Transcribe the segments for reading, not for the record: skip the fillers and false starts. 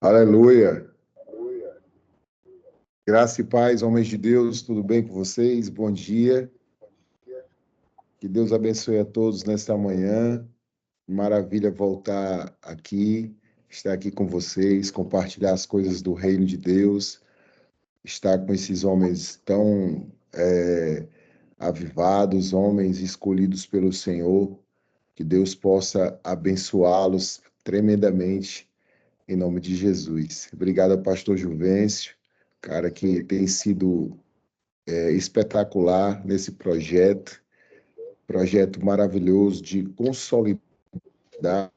Aleluia. Graça e paz, homens de Deus, tudo bem com vocês? Bom dia. Que Deus abençoe a todos nesta manhã. Maravilha voltar aqui, estar aqui com vocês, compartilhar as coisas do reino de Deus, estar com esses homens tão avivados, homens escolhidos pelo Senhor. Que Deus possa abençoá-los tremendamente, em nome de Jesus. Obrigado ao pastor Juvencio, cara que tem sido espetacular nesse projeto maravilhoso de consolidar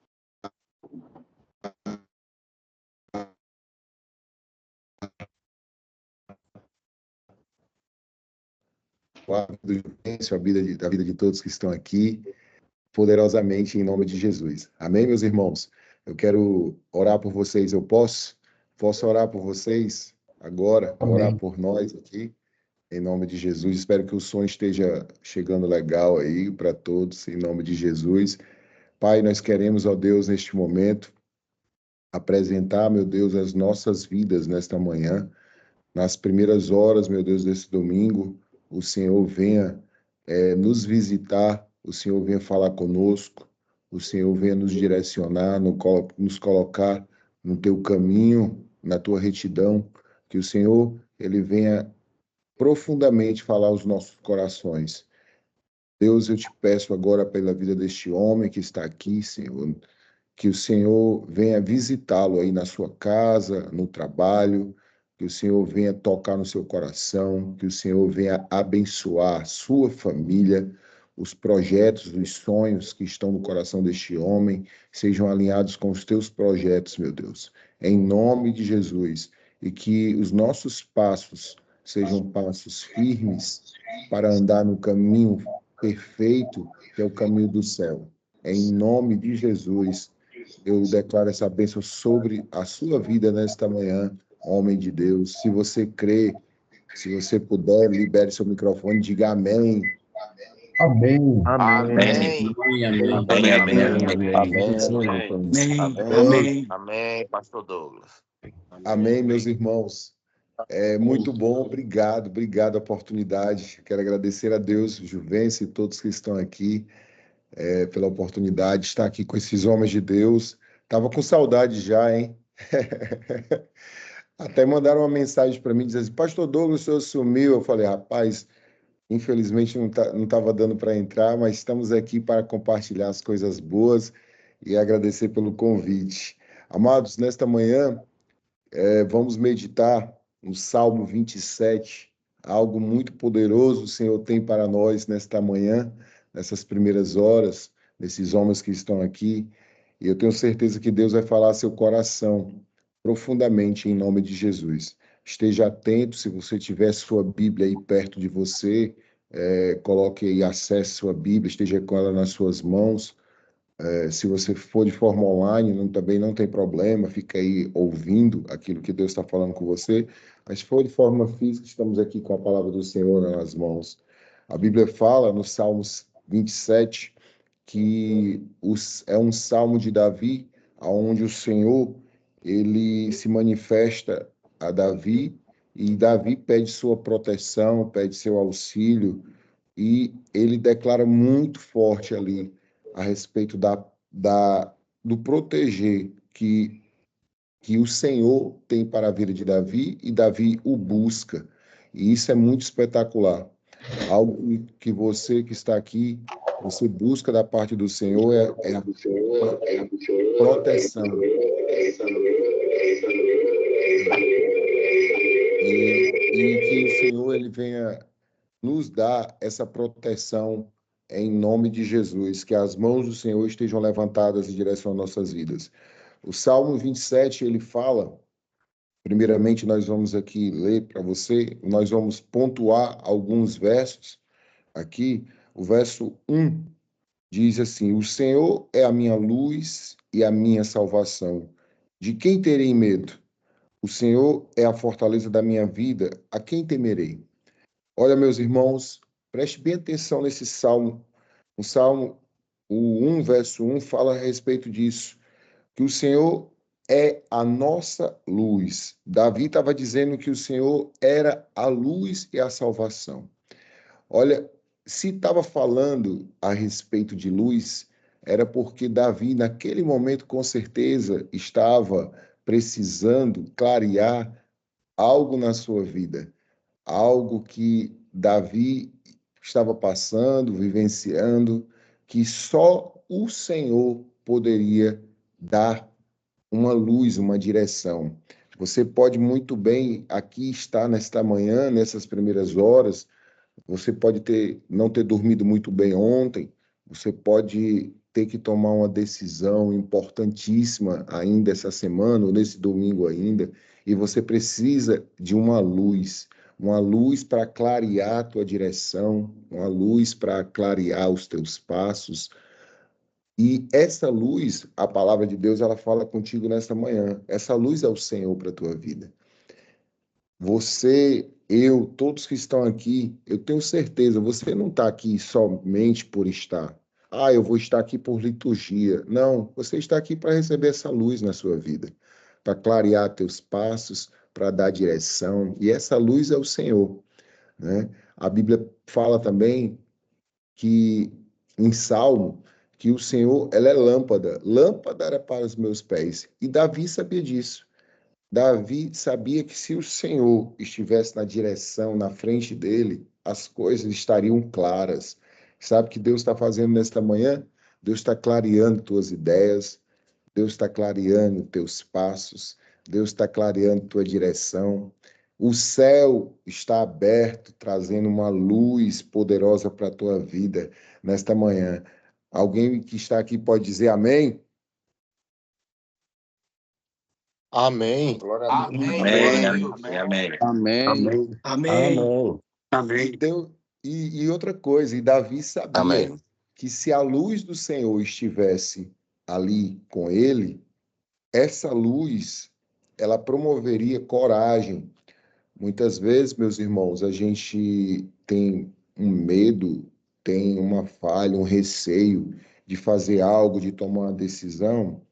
a vida de todos que estão aqui, poderosamente em nome de Jesus. Amém, meus irmãos? Eu quero orar por vocês, eu posso? Posso orar por vocês agora, orar Amém. por nós aqui, em nome de Jesus. Espero que o som esteja chegando legal aí para todos, em nome de Jesus. Pai, nós queremos, ó Deus, neste momento, apresentar, meu Deus, as nossas vidas nesta manhã. Nas primeiras horas, meu Deus, desse domingo, o Senhor venha nos visitar, o Senhor venha falar conosco, o Senhor venha nos direcionar, nos colocar no teu caminho, na tua retidão, que o Senhor, ele venha profundamente falar aos nossos corações. Deus, eu te peço agora pela vida deste homem que está aqui, Senhor, que o Senhor venha visitá-lo aí na sua casa, no trabalho, que o Senhor venha tocar no seu coração, que o Senhor venha abençoar a sua família, os projetos, os sonhos que estão no coração deste homem, sejam alinhados com os teus projetos, meu Deus, em nome de Jesus, e que os nossos passos sejam passos firmes para andar no caminho perfeito, que é o caminho do céu. Em nome de Jesus, eu declaro essa bênção sobre a sua vida nesta manhã, homem de Deus. Se você crê, se você puder, libere seu microfone e diga amém. Amém. Amém. Amém. Amém, amém, amém. Amém. Amém, pastor Douglas. Amém, meus irmãos. É muito bom, obrigado a oportunidade. Quero agradecer a Deus, Juvencio e todos que estão aqui, pela oportunidade de estar aqui com esses homens de Deus. Estava com saudade já, hein? Até mandaram uma mensagem para mim, dizendo assim, pastor Douglas, o senhor sumiu. Eu falei, rapaz, infelizmente não estava dando para entrar, mas estamos aqui para compartilhar as coisas boas e agradecer pelo convite. Amados, nesta manhã, vamos meditar no Salmo 27, algo muito poderoso o Senhor tem para nós nesta manhã, nessas primeiras horas, nesses homens que estão aqui, e eu tenho certeza que Deus vai falar a seu coração profundamente em nome de Jesus. Esteja atento, se você tiver sua Bíblia aí perto de você, coloque aí, acesse sua Bíblia, esteja com ela nas suas mãos. Se você for de forma online, também não tem problema, fica aí ouvindo aquilo que Deus está falando com você. Mas se for de forma física, estamos aqui com a palavra do Senhor nas mãos. A Bíblia fala no Salmos 27 que é um salmo de Davi, onde o Senhor ele se manifesta a Davi e Davi pede sua proteção, pede seu auxílio e ele declara muito forte ali a respeito do proteger que o Senhor tem para a vida de Davi e Davi o busca. E isso é muito espetacular. Algo que você que está aqui, você busca da parte do Senhor é a proteção. E que o Senhor ele venha nos dar essa proteção em nome de Jesus, que as mãos do Senhor estejam levantadas em direção às nossas vidas. O Salmo 27, ele fala, primeiramente nós vamos aqui ler para você, nós vamos pontuar alguns versos aqui. O verso 1 diz assim: O Senhor é a minha luz e a minha salvação. De quem terei medo? O Senhor é a fortaleza da minha vida. A quem temerei? Olha, meus irmãos, preste bem atenção nesse salmo. O salmo, o 1, verso 1, fala a respeito disso, que o Senhor é a nossa luz. Davi estava dizendo que o Senhor era a luz e a salvação. Olha, se estava falando a respeito de luz, era porque Davi, naquele momento, com certeza, estava precisando clarear algo na sua vida, algo que Davi estava passando, vivenciando, que só o Senhor poderia dar uma luz, uma direção. Você pode muito bem aqui estar nesta manhã, nessas primeiras horas, você pode não ter dormido muito bem ontem, você pode ter que tomar uma decisão importantíssima ainda essa semana, ou nesse domingo ainda, e você precisa de uma luz para clarear a tua direção, uma luz para clarear os teus passos. E essa luz, a palavra de Deus, ela fala contigo nesta manhã. Essa luz é o Senhor para a tua vida. Você, eu, todos que estão aqui, eu tenho certeza, você não está aqui somente por estar. Ah, eu vou estar aqui por liturgia. Não, você está aqui para receber essa luz na sua vida, para clarear teus passos, para dar direção. E essa luz é o Senhor, né? A Bíblia fala também que, em Salmo, que o Senhor, ela é lâmpada. Lâmpada era para os meus pés. E Davi sabia disso. Davi sabia que se o Senhor estivesse na direção, na frente dele, as coisas estariam claras. Sabe o que Deus está fazendo nesta manhã? Deus está clareando tuas ideias, Deus está clareando teus passos, Deus está clareando tua direção. O céu está aberto, trazendo uma luz poderosa para a tua vida nesta manhã. Alguém que está aqui pode dizer amém? Amém. Glória a Deus. Amém. Amém, Glória a amém, Deus. amém. Amém. Amém. E, Amém. Deus, e outra coisa, e Davi sabia Amém. que se a luz do Senhor estivesse ali com ele, essa luz, ela promoveria coragem. Muitas vezes, meus irmãos, a gente tem um medo, tem uma falha, um receio de fazer algo, de tomar uma decisão,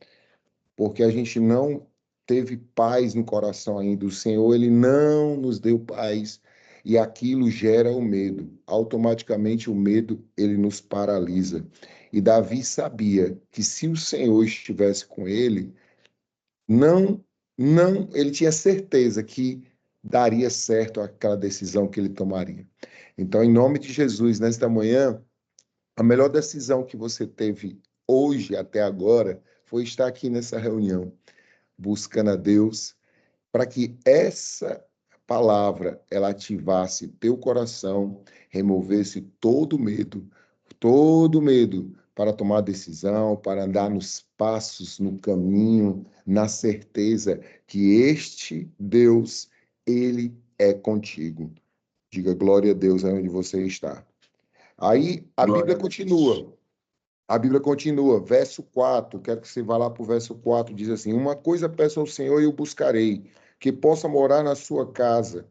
porque a gente não teve paz no coração ainda. O Senhor, ele não nos deu paz e aquilo gera o medo. Automaticamente o medo, ele nos paralisa. E Davi sabia que se o Senhor estivesse com ele, ele tinha certeza que daria certo aquela decisão que ele tomaria. Então, em nome de Jesus, nesta manhã, a melhor decisão que você teve hoje até agora foi estar aqui nessa reunião buscando a Deus, para que essa palavra ela ativasse teu coração, removesse todo medo para tomar decisão, para andar nos passos, no caminho, na certeza que este Deus, ele é contigo. Diga glória a Deus onde você está. Aí a Glória Bíblia a Deus. continua. A Bíblia continua, verso 4, quero que você vá lá para o verso 4, diz assim: Uma coisa peço ao Senhor e o buscarei, que possa morar na sua casa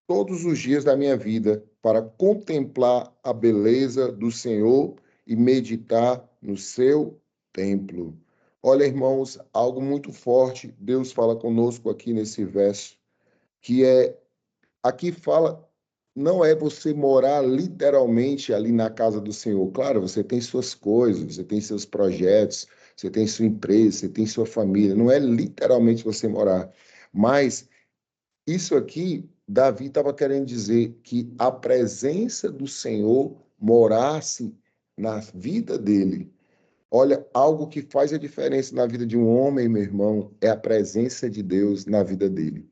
todos os dias da minha vida, para contemplar a beleza do Senhor e meditar no seu templo. Olha, irmãos, algo muito forte, Deus fala conosco aqui nesse verso, que aqui fala, não é você morar literalmente ali na casa do Senhor. Claro, você tem suas coisas, você tem seus projetos, você tem sua empresa, você tem sua família. Não é literalmente você morar. Mas isso aqui, Davi estava querendo dizer que a presença do Senhor morasse na vida dele. Olha, algo que faz a diferença na vida de um homem, meu irmão, é a presença de Deus na vida dele.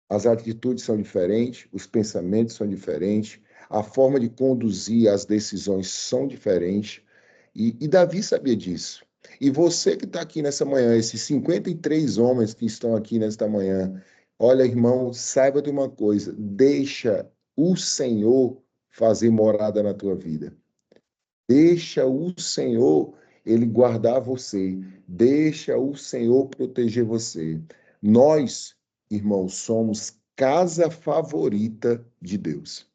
As atitudes são diferentes, os pensamentos são diferentes, a forma de conduzir as decisões são diferentes. E Davi sabia disso. E você que está aqui nessa manhã, esses 53 homens que estão aqui nesta manhã, olha, irmão, saiba de uma coisa: deixa o Senhor fazer morada na tua vida. Deixa o Senhor, ele guardar você. Deixa o Senhor proteger você. Nós, irmãos, somos casa favorita de Deus.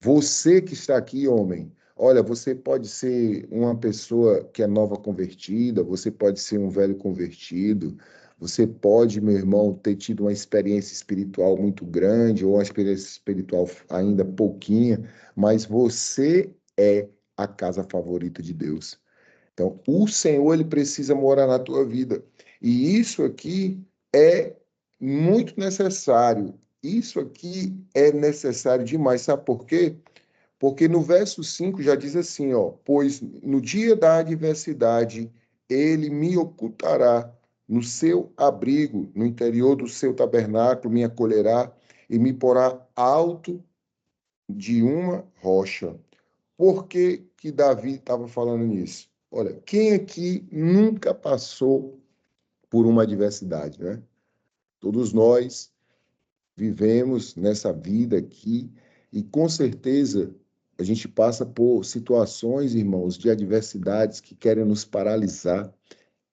Você que está aqui, homem, Olha, você pode ser uma pessoa que é nova convertida, você pode ser um velho convertido, você pode, meu irmão, ter tido uma experiência espiritual muito grande ou uma experiência espiritual ainda pouquinha, mas você é a casa favorita de Deus. Então, o Senhor, ele precisa morar na tua vida. E isso aqui é muito necessário. Isso aqui é necessário demais. Sabe por quê? Porque no verso 5 já diz assim, ó, pois no dia da adversidade ele me ocultará no seu abrigo, no interior do seu tabernáculo, me acolherá e me porá alto de uma rocha. Por que que Davi estava falando nisso? Olha, quem aqui nunca passou por uma adversidade, né? Todos nós vivemos nessa vida aqui e com certeza a gente passa por situações, irmãos, de adversidades que querem nos paralisar,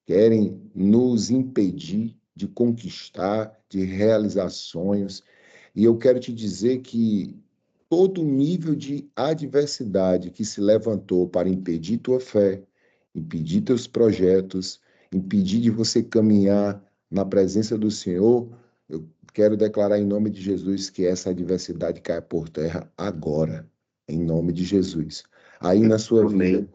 querem nos impedir de conquistar, de realizar sonhos. E eu quero te dizer que todo nível de adversidade que se levantou para impedir tua fé, impedir teus projetos, impedir de você caminhar na presença do Senhor, eu quero declarar em nome de Jesus que essa adversidade caia por terra agora, em nome de Jesus. Aí na sua vida,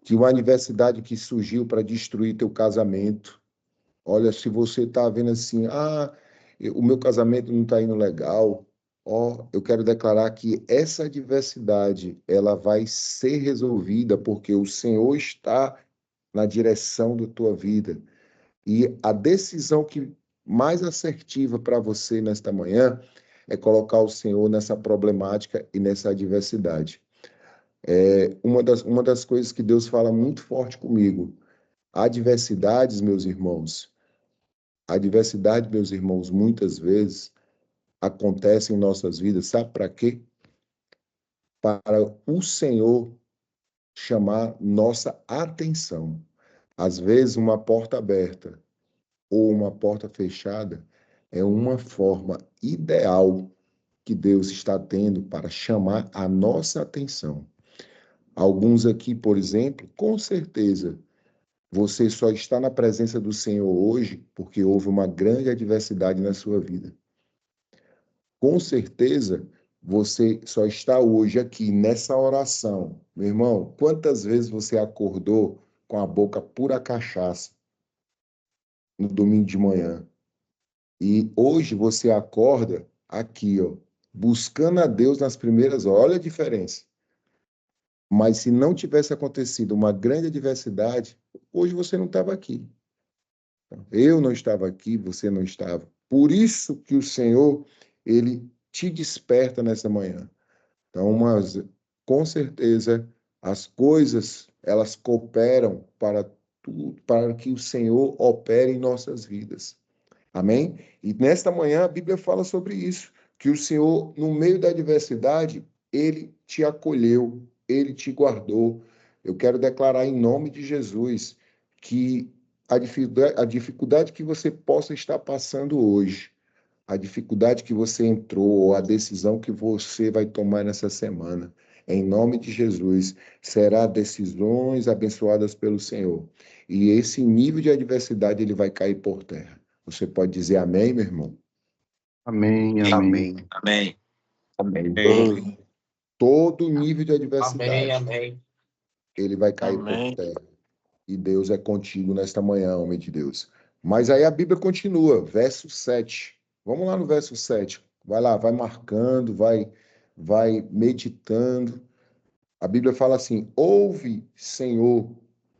que uma adversidade que surgiu para destruir teu casamento, olha, se você está vendo assim, o meu casamento não está indo legal, ó, eu quero declarar que essa adversidade, ela vai ser resolvida porque o Senhor está na direção da tua vida. E a decisão que mais assertiva para você nesta manhã é colocar o Senhor nessa problemática e nessa adversidade. É uma das coisas que Deus fala muito forte comigo, adversidades, meus irmãos, a adversidade, meus irmãos, muitas vezes acontece em nossas vidas, sabe para quê? Para o Senhor chamar nossa atenção. Às vezes, uma porta aberta ou uma porta fechada é uma forma ideal que Deus está tendo para chamar a nossa atenção. Alguns aqui, por exemplo, com certeza, você só está na presença do Senhor hoje porque houve uma grande adversidade na sua vida. Com certeza, você só está hoje aqui nessa oração. Meu irmão, quantas vezes você acordou com a boca pura cachaça no domingo de manhã? E hoje você acorda aqui, ó, buscando a Deus nas primeiras horas. Olha a diferença. Mas se não tivesse acontecido uma grande adversidade, hoje você não estava aqui. Eu não estava aqui, você não estava. Por isso que o Senhor, ele te desperta nessa manhã. Então, com certeza, as coisas, elas cooperam para tudo, para que o Senhor opere em nossas vidas. Amém? E nesta manhã a Bíblia fala sobre isso, que o Senhor, no meio da adversidade, ele te acolheu, ele te guardou. Eu quero declarar em nome de Jesus que a dificuldade que você possa estar passando hoje, a dificuldade que você entrou, ou a decisão que você vai tomar nessa semana, em nome de Jesus, será decisões abençoadas pelo Senhor. E esse nível de adversidade ele vai cair por terra. Você pode dizer amém, meu irmão? Amém, amém. Amém. Amém. Amém. Todo nível de Amém, adversidade, amém. ele vai cair por Amém. terra. E Deus é contigo nesta manhã, homem de Deus. Mas aí a Bíblia continua, verso 7. Vamos lá no verso 7. Vai lá, vai marcando, vai meditando. A Bíblia fala assim: ouve, Senhor,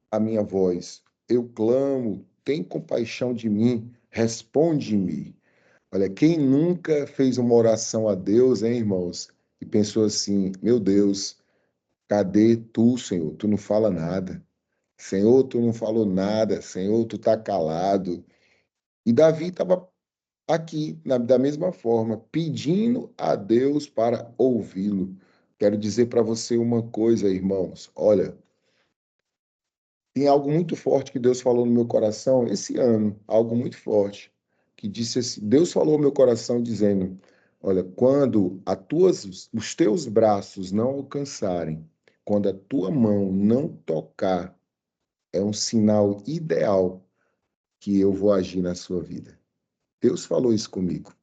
a minha voz. Eu clamo, tem compaixão de mim, responde-me. Olha, quem nunca fez uma oração a Deus, hein, irmãos? E pensou assim: meu Deus, cadê tu, Senhor? Tu não fala nada. Senhor, tu não falou nada. Senhor, tu tá calado. E Davi estava aqui, da mesma forma, pedindo a Deus para ouvi-lo. Quero dizer para você uma coisa, irmãos. Olha, tem algo muito forte que Deus falou no meu coração esse ano, algo muito forte, que disse assim, Deus falou no meu coração dizendo, olha, quando os teus braços não alcançarem quando a tua mão não tocar, é um sinal ideal que eu vou agir na sua vida. Deus falou isso comigo.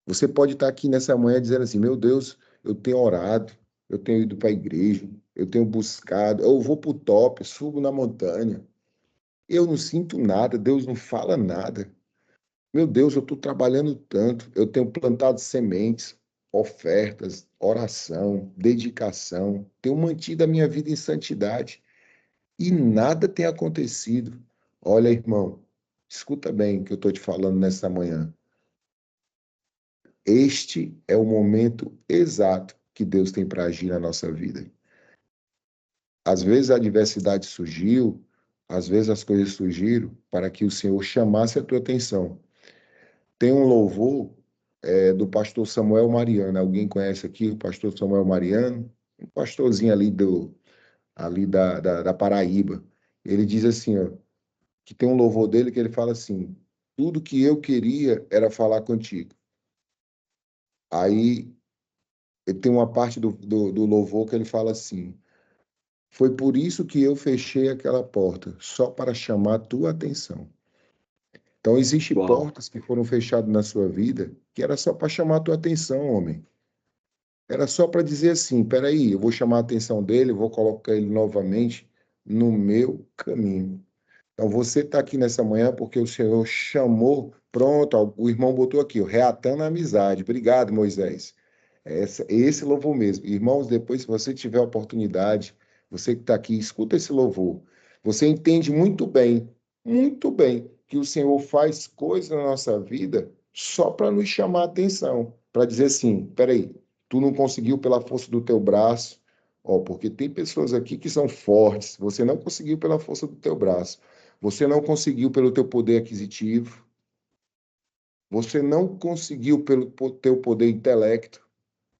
Você pode estar aqui nessa manhã dizendo assim, meu Deus, eu tenho orado, eu tenho ido para a igreja, eu tenho buscado, eu vou para o top, eu subo na montanha. Eu não sinto nada, Deus não fala nada. Meu Deus, eu estou trabalhando tanto, eu tenho plantado sementes, ofertas, oração, dedicação, tenho mantido a minha vida em santidade e nada tem acontecido. Olha, irmão, escuta bem o que eu estou te falando nessa manhã. Este é o momento exato que Deus tem para agir na nossa vida. Às vezes a adversidade surgiu, às vezes as coisas surgiram para que o Senhor chamasse a tua atenção. Tem um louvor do pastor Samuel Mariano. Alguém conhece aqui o pastor Samuel Mariano? Um pastorzinho ali da Paraíba. Ele diz assim, ó, que tem um louvor dele que ele fala assim, tudo que eu queria era falar contigo. Aí ele tem uma parte do louvor que ele fala assim, foi por isso que eu fechei aquela porta, só para chamar a tua atenção. Então, existem portas que foram fechadas na sua vida que era só para chamar a tua atenção, homem. Era só para dizer assim, peraí, eu vou chamar a atenção dele, vou colocar ele novamente no meu caminho. Então, você está aqui nessa manhã porque o Senhor chamou, pronto, ó, o irmão botou aqui, ó, reatando a amizade. Obrigado, Moisés. Esse louvor mesmo. Irmãos, depois, se você tiver a oportunidade, você que está aqui, escuta esse louvor. Você entende muito bem, que o Senhor faz coisas na nossa vida só para nos chamar a atenção, para dizer assim, peraí, tu não conseguiu pela força do teu braço, ó, porque tem pessoas aqui que são fortes, você não conseguiu pela força do teu braço, você não conseguiu pelo teu poder aquisitivo, você não conseguiu pelo teu poder intelecto,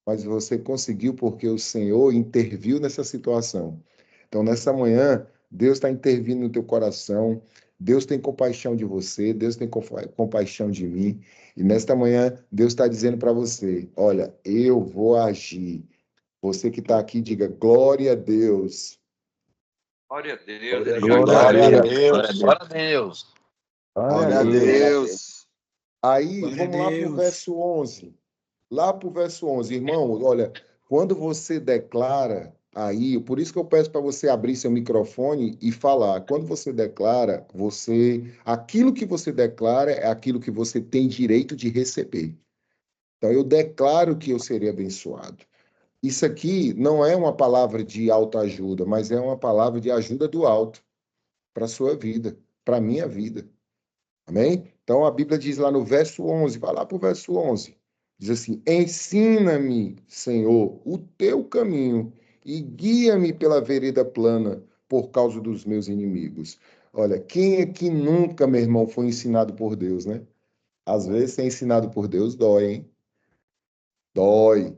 mas você conseguiu porque o Senhor interviu nessa situação. Então, nessa manhã, Deus está intervindo no teu coração, Deus tem compaixão de você, Deus tem compaixão de mim, e nesta manhã, Deus está dizendo para você: olha, eu vou agir. Você que está aqui, diga glória a Deus. Glória a Deus. Glória a Deus. Glória a Deus. Glória a Deus. Aí, Glória a vamos lá para o Deus. verso 11. Lá para o verso 11, irmão, olha, quando você declara aí, por isso que eu peço para você abrir seu microfone e falar. Quando você declara, aquilo que você declara é aquilo que você tem direito de receber. Então, eu declaro que eu serei abençoado. Isso aqui não é uma palavra de autoajuda, mas é uma palavra de ajuda do alto para a sua vida, para a minha vida. Amém? Então, a Bíblia diz lá no verso 11, vai lá para o verso 11. Diz assim, ensina-me, Senhor, o teu caminho e guia-me pela vereda plana por causa dos meus inimigos. Olha, quem é que nunca, meu irmão, foi ensinado por Deus, né? Às vezes, ser ensinado por Deus dói, hein? Dói.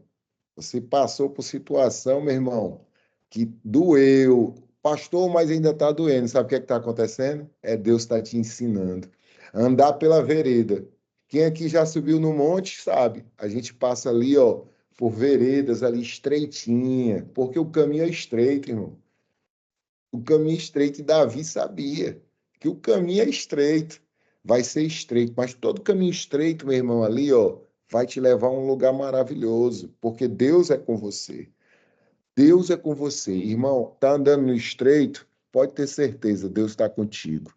Você passou por situação, meu irmão, que doeu. Pastor, mas ainda está doendo. Sabe o que é que está acontecendo? É Deus está te ensinando. Andar pela vereda. Quem aqui já subiu no monte, sabe? A gente passa ali, ó, por veredas ali estreitinha, porque o caminho é estreito, irmão. O caminho é estreito, e Davi sabia que o caminho é estreito, vai ser estreito, mas todo caminho estreito, meu irmão, ali, ó, vai te levar a um lugar maravilhoso, porque Deus é com você. Deus é com você. Irmão, tá andando no estreito, pode ter certeza, Deus está contigo.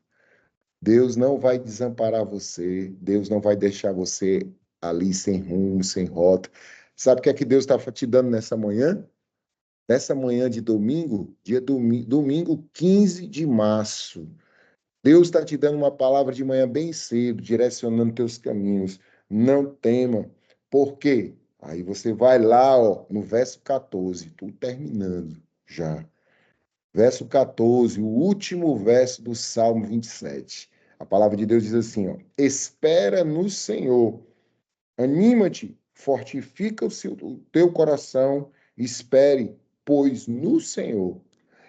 Deus não vai desamparar você, Deus não vai deixar você ali sem rumo, sem rota. Sabe o que é que Deus está te dando nessa manhã? Nessa manhã de domingo, domingo 15 de março. Deus está te dando uma palavra de manhã bem cedo, direcionando teus caminhos. Não tema. Por quê? Aí você vai lá, ó, no verso 14, estou terminando já. Verso 14, o último verso do Salmo 27. A palavra de Deus diz assim, ó, espera no Senhor, anima-te, fortifica o teu coração, espere, pois no Senhor.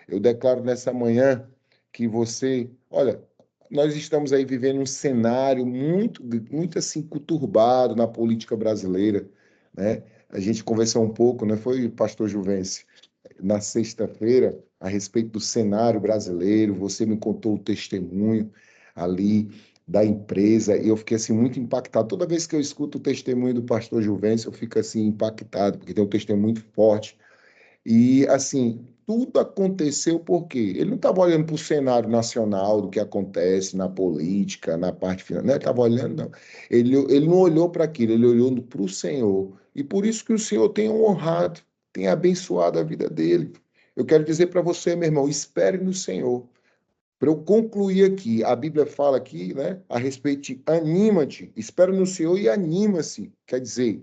Eu declaro nessa manhã que você, olha, nós estamos aí vivendo um cenário muito assim conturbado na política brasileira, né? A gente conversou um pouco, né? Foi pastor Juvencio, na sexta-feira a respeito do cenário brasileiro, você me contou o testemunho ali da empresa, e eu fiquei assim muito impactado. Toda vez que eu escuto o testemunho do pastor Juvencio, eu fico assim impactado, porque tem um testemunho muito forte. E assim, tudo aconteceu porque ele não estava olhando para o cenário nacional do que acontece na política, na parte final, não estava olhando, não. Ele não olhou para aquilo, ele olhou para o Senhor. E por isso que o Senhor tem honrado, tem abençoado a vida dele. Eu quero dizer para você, meu irmão, espere no Senhor. Para eu concluir aqui, a Bíblia fala aqui, né, a respeito de anima-te, espera no Senhor e anima-se. Quer dizer,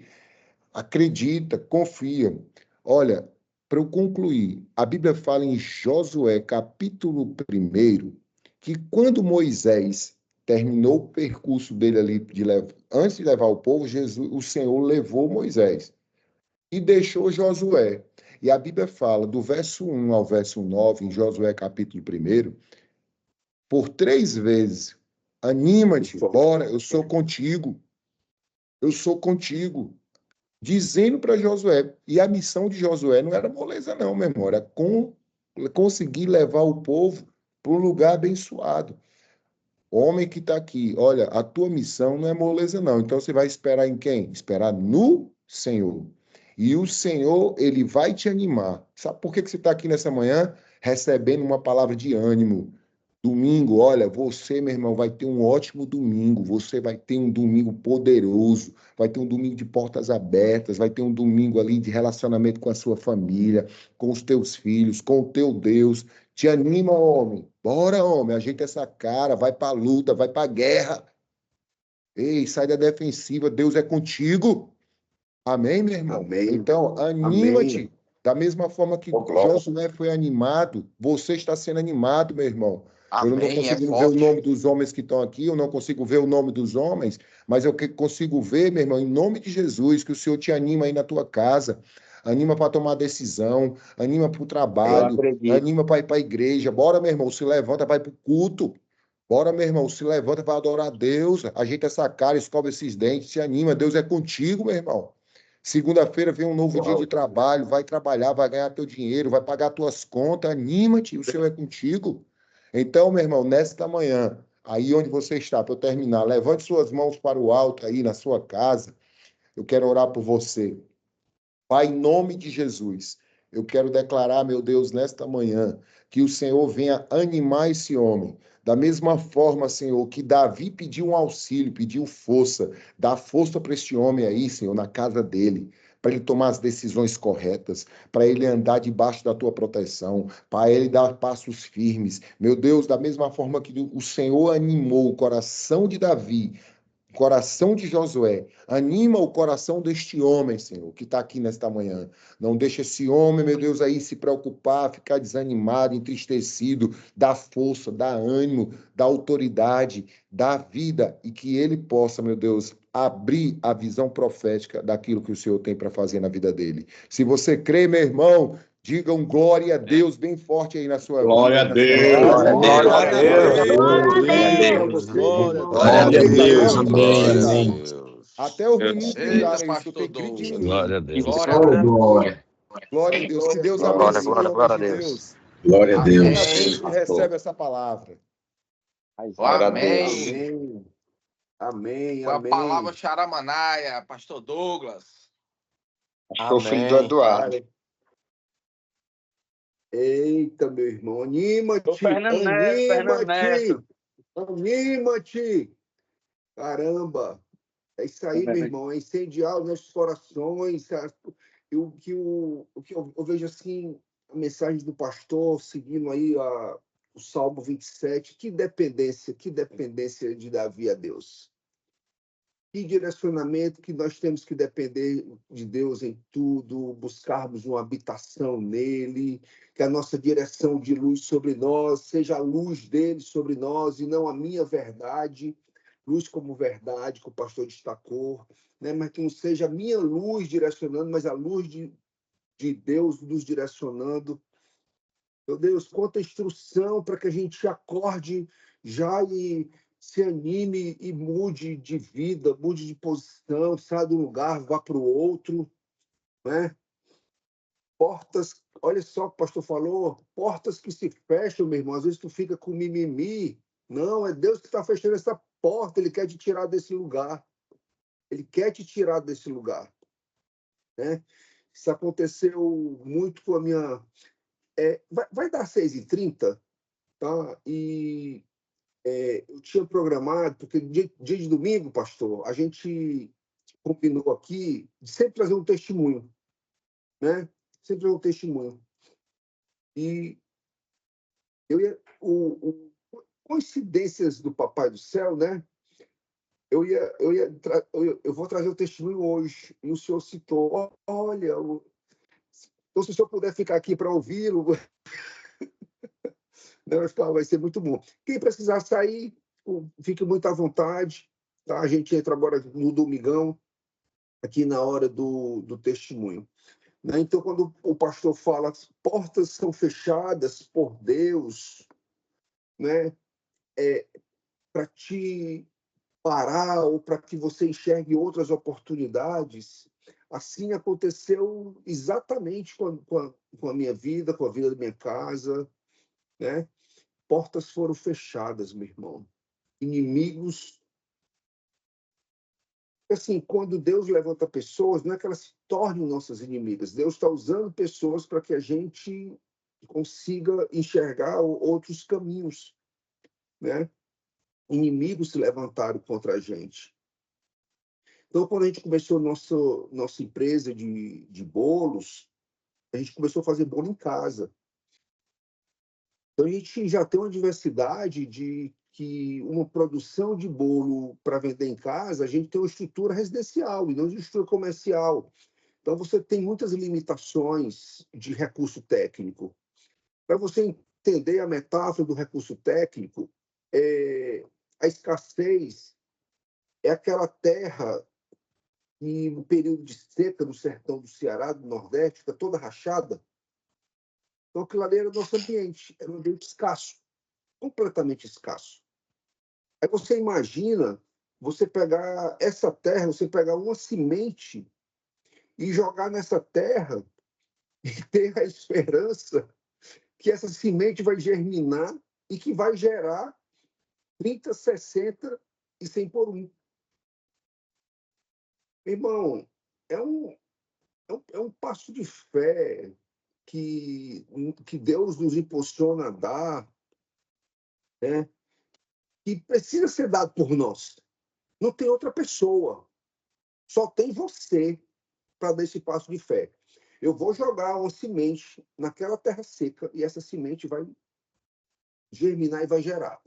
acredita, confia. Olha, para eu concluir, a Bíblia fala em Josué, capítulo 1, que quando Moisés terminou o percurso dele ali, antes de levar o povo, o Senhor levou Moisés e deixou Josué. E a Bíblia fala, do verso 1 ao verso 9, em Josué, capítulo 1, por 3 vezes, anima-te, bora, eu sou contigo, dizendo para Josué. E a missão de Josué não era moleza, não, meu irmão, era conseguir levar o povo para um lugar abençoado. Homem que está aqui, olha, a tua missão não é moleza, não. Então você vai esperar em quem? Esperar no Senhor. E o Senhor, ele vai te animar. Sabe por que você está aqui nessa manhã? Recebendo uma palavra de ânimo. Domingo, olha, você, meu irmão, vai ter um ótimo domingo. Você vai ter um domingo poderoso. Vai ter um domingo de portas abertas. Vai ter um domingo ali de relacionamento com a sua família, com os teus filhos, com o teu Deus. Te anima, homem. Bora, homem. Ajeita essa cara. Vai para a luta, vai para a guerra. Ei, sai da defensiva. Deus é contigo. Amém, meu irmão? Amém. Então, anima-te. Da mesma forma que Josué foi animado, você está sendo animado, meu irmão. Eu não estou Amém. É conseguindo ver o forte. nome dos homens que estão aqui, eu não consigo ver o nome dos homens, mas eu consigo ver, meu irmão, em nome de Jesus, que o Senhor te anima aí na tua casa, anima para tomar decisão, anima para o trabalho, anima para ir para a igreja. Bora, meu irmão, se levanta, vai para o culto. Bora, meu irmão, se levanta para adorar a Deus, ajeita essa cara, escova esses dentes, se anima. Deus é contigo, meu irmão. Segunda-feira vem um novo dia de trabalho, vai trabalhar, vai ganhar teu dinheiro, vai pagar tuas contas, anima-te, o Senhor é contigo. Então, meu irmão, nesta manhã, aí onde você está, para eu terminar, levante suas mãos para o alto aí na sua casa. Eu quero orar por você. Pai, em nome de Jesus, eu quero declarar, meu Deus, nesta manhã, que o Senhor venha animar esse homem. Da mesma forma, Senhor, que Davi pediu um auxílio, pediu força, dá força para este homem aí, Senhor, na casa dele, para ele tomar as decisões corretas, para ele andar debaixo da tua proteção, para ele dar passos firmes. Meu Deus, da mesma forma que o Senhor animou o coração de Davi, coração de Josué, anima o coração deste homem, Senhor, que está aqui nesta manhã. Não deixa esse homem, meu Deus, aí se preocupar, ficar desanimado, entristecido. Dá força, dá ânimo, dá autoridade, dá vida e que ele possa, meu Deus, abrir a visão profética daquilo que o Senhor tem para fazer na vida dele. Se você crê, meu irmão, diga um glória a Deus bem forte aí na sua Glória vida. a Deus. Glória a Deus. Glória a Deus. Glória a Glória a Deus. Deus. Amém, Glória a amém. Deus. Até os meninos Eita, gritaram isso, pastor tem grito de Douglas. menino. Glória a Deus. Glória a Deus. Glória a Deus. Que Deus Glória, abençoe glória, o glória a homem de Deus. Deus. Glória a Deus. Cada vez Amém. que recebe essa palavra. Amém. Amém. Amém. Foi a palavra Amém. Xaramanaia, pastor Douglas. Sou filho do Eduardo. Eita, meu irmão, anima-te, Fernando anima-te, Neto. anima-te. Caramba, é isso aí, meu irmão, é incendiar os nossos corações. O que eu vejo assim, a mensagem do pastor seguindo aí o Salmo 27, que dependência de Davi a Deus. Que direcionamento que nós temos que depender de Deus em tudo, buscarmos uma habitação nele, que a nossa direção de luz sobre nós seja a luz dele sobre nós e não a minha verdade, luz como verdade, que o pastor destacou, né? Mas que não seja a minha luz direcionando, mas a luz de Deus nos direcionando. Meu Deus, quanta instrução para que a gente acorde já e se anime e mude de vida, mude de posição, saia de um lugar, vá para o outro, né? Portas olha só o que o pastor falou, portas que se fecham, meu irmão, às vezes tu fica com mimimi. Não, é Deus que está fechando essa porta, Ele quer te tirar desse lugar. Ele quer te tirar desse lugar, né? Isso aconteceu muito com a minha... vai dar 6h30, tá? E eu tinha programado, porque dia de domingo, pastor, a gente combinou aqui de sempre trazer um testemunho, né? Sempre trazer um testemunho. E eu ia... coincidências do Papai do Céu, né? Eu vou trazer o testemunho hoje. E o senhor citou, olha, então, se o senhor puder ficar aqui para ouvi-lo, vai ser muito bom. Quem precisar sair, fique muito à vontade. Tá? A gente entra agora no domingão, aqui na hora do testemunho. Né? Então, quando o pastor fala, as portas são fechadas por Deus, né? Para te parar ou para que você enxergue outras oportunidades. Assim aconteceu exatamente com a minha vida, com a vida da minha casa, né? Portas foram fechadas, meu irmão. Inimigos. Assim, quando Deus levanta pessoas, não é que elas se tornem nossas inimigas. Deus está usando pessoas para que a gente consiga enxergar outros caminhos, né? Inimigos se levantaram contra a gente. Então, quando a gente começou nossa empresa de bolos, a gente começou a fazer bolo em casa. Então, a gente já tem uma diversidade de que uma produção de bolo para vender em casa, a gente tem uma estrutura residencial e não de estrutura comercial. Então, você tem muitas limitações de recurso técnico. Para você entender a metáfora do recurso técnico, a escassez é aquela terra que no período de seca no sertão do Ceará, do Nordeste, fica toda rachada. Então, aquilo ali era o nosso ambiente, era um ambiente escasso, completamente escasso. Aí você imagina você pegar essa terra, você pegar uma semente e jogar nessa terra e ter a esperança que essa semente vai germinar e que vai gerar 30, 60 e 100 por 1. Irmão, é um passo de fé que Deus nos impulsiona a dar, né? Que precisa ser dado por nós. Não tem outra pessoa. Só tem você para dar esse passo de fé. Eu vou jogar uma semente naquela terra seca e essa semente vai germinar e vai gerar.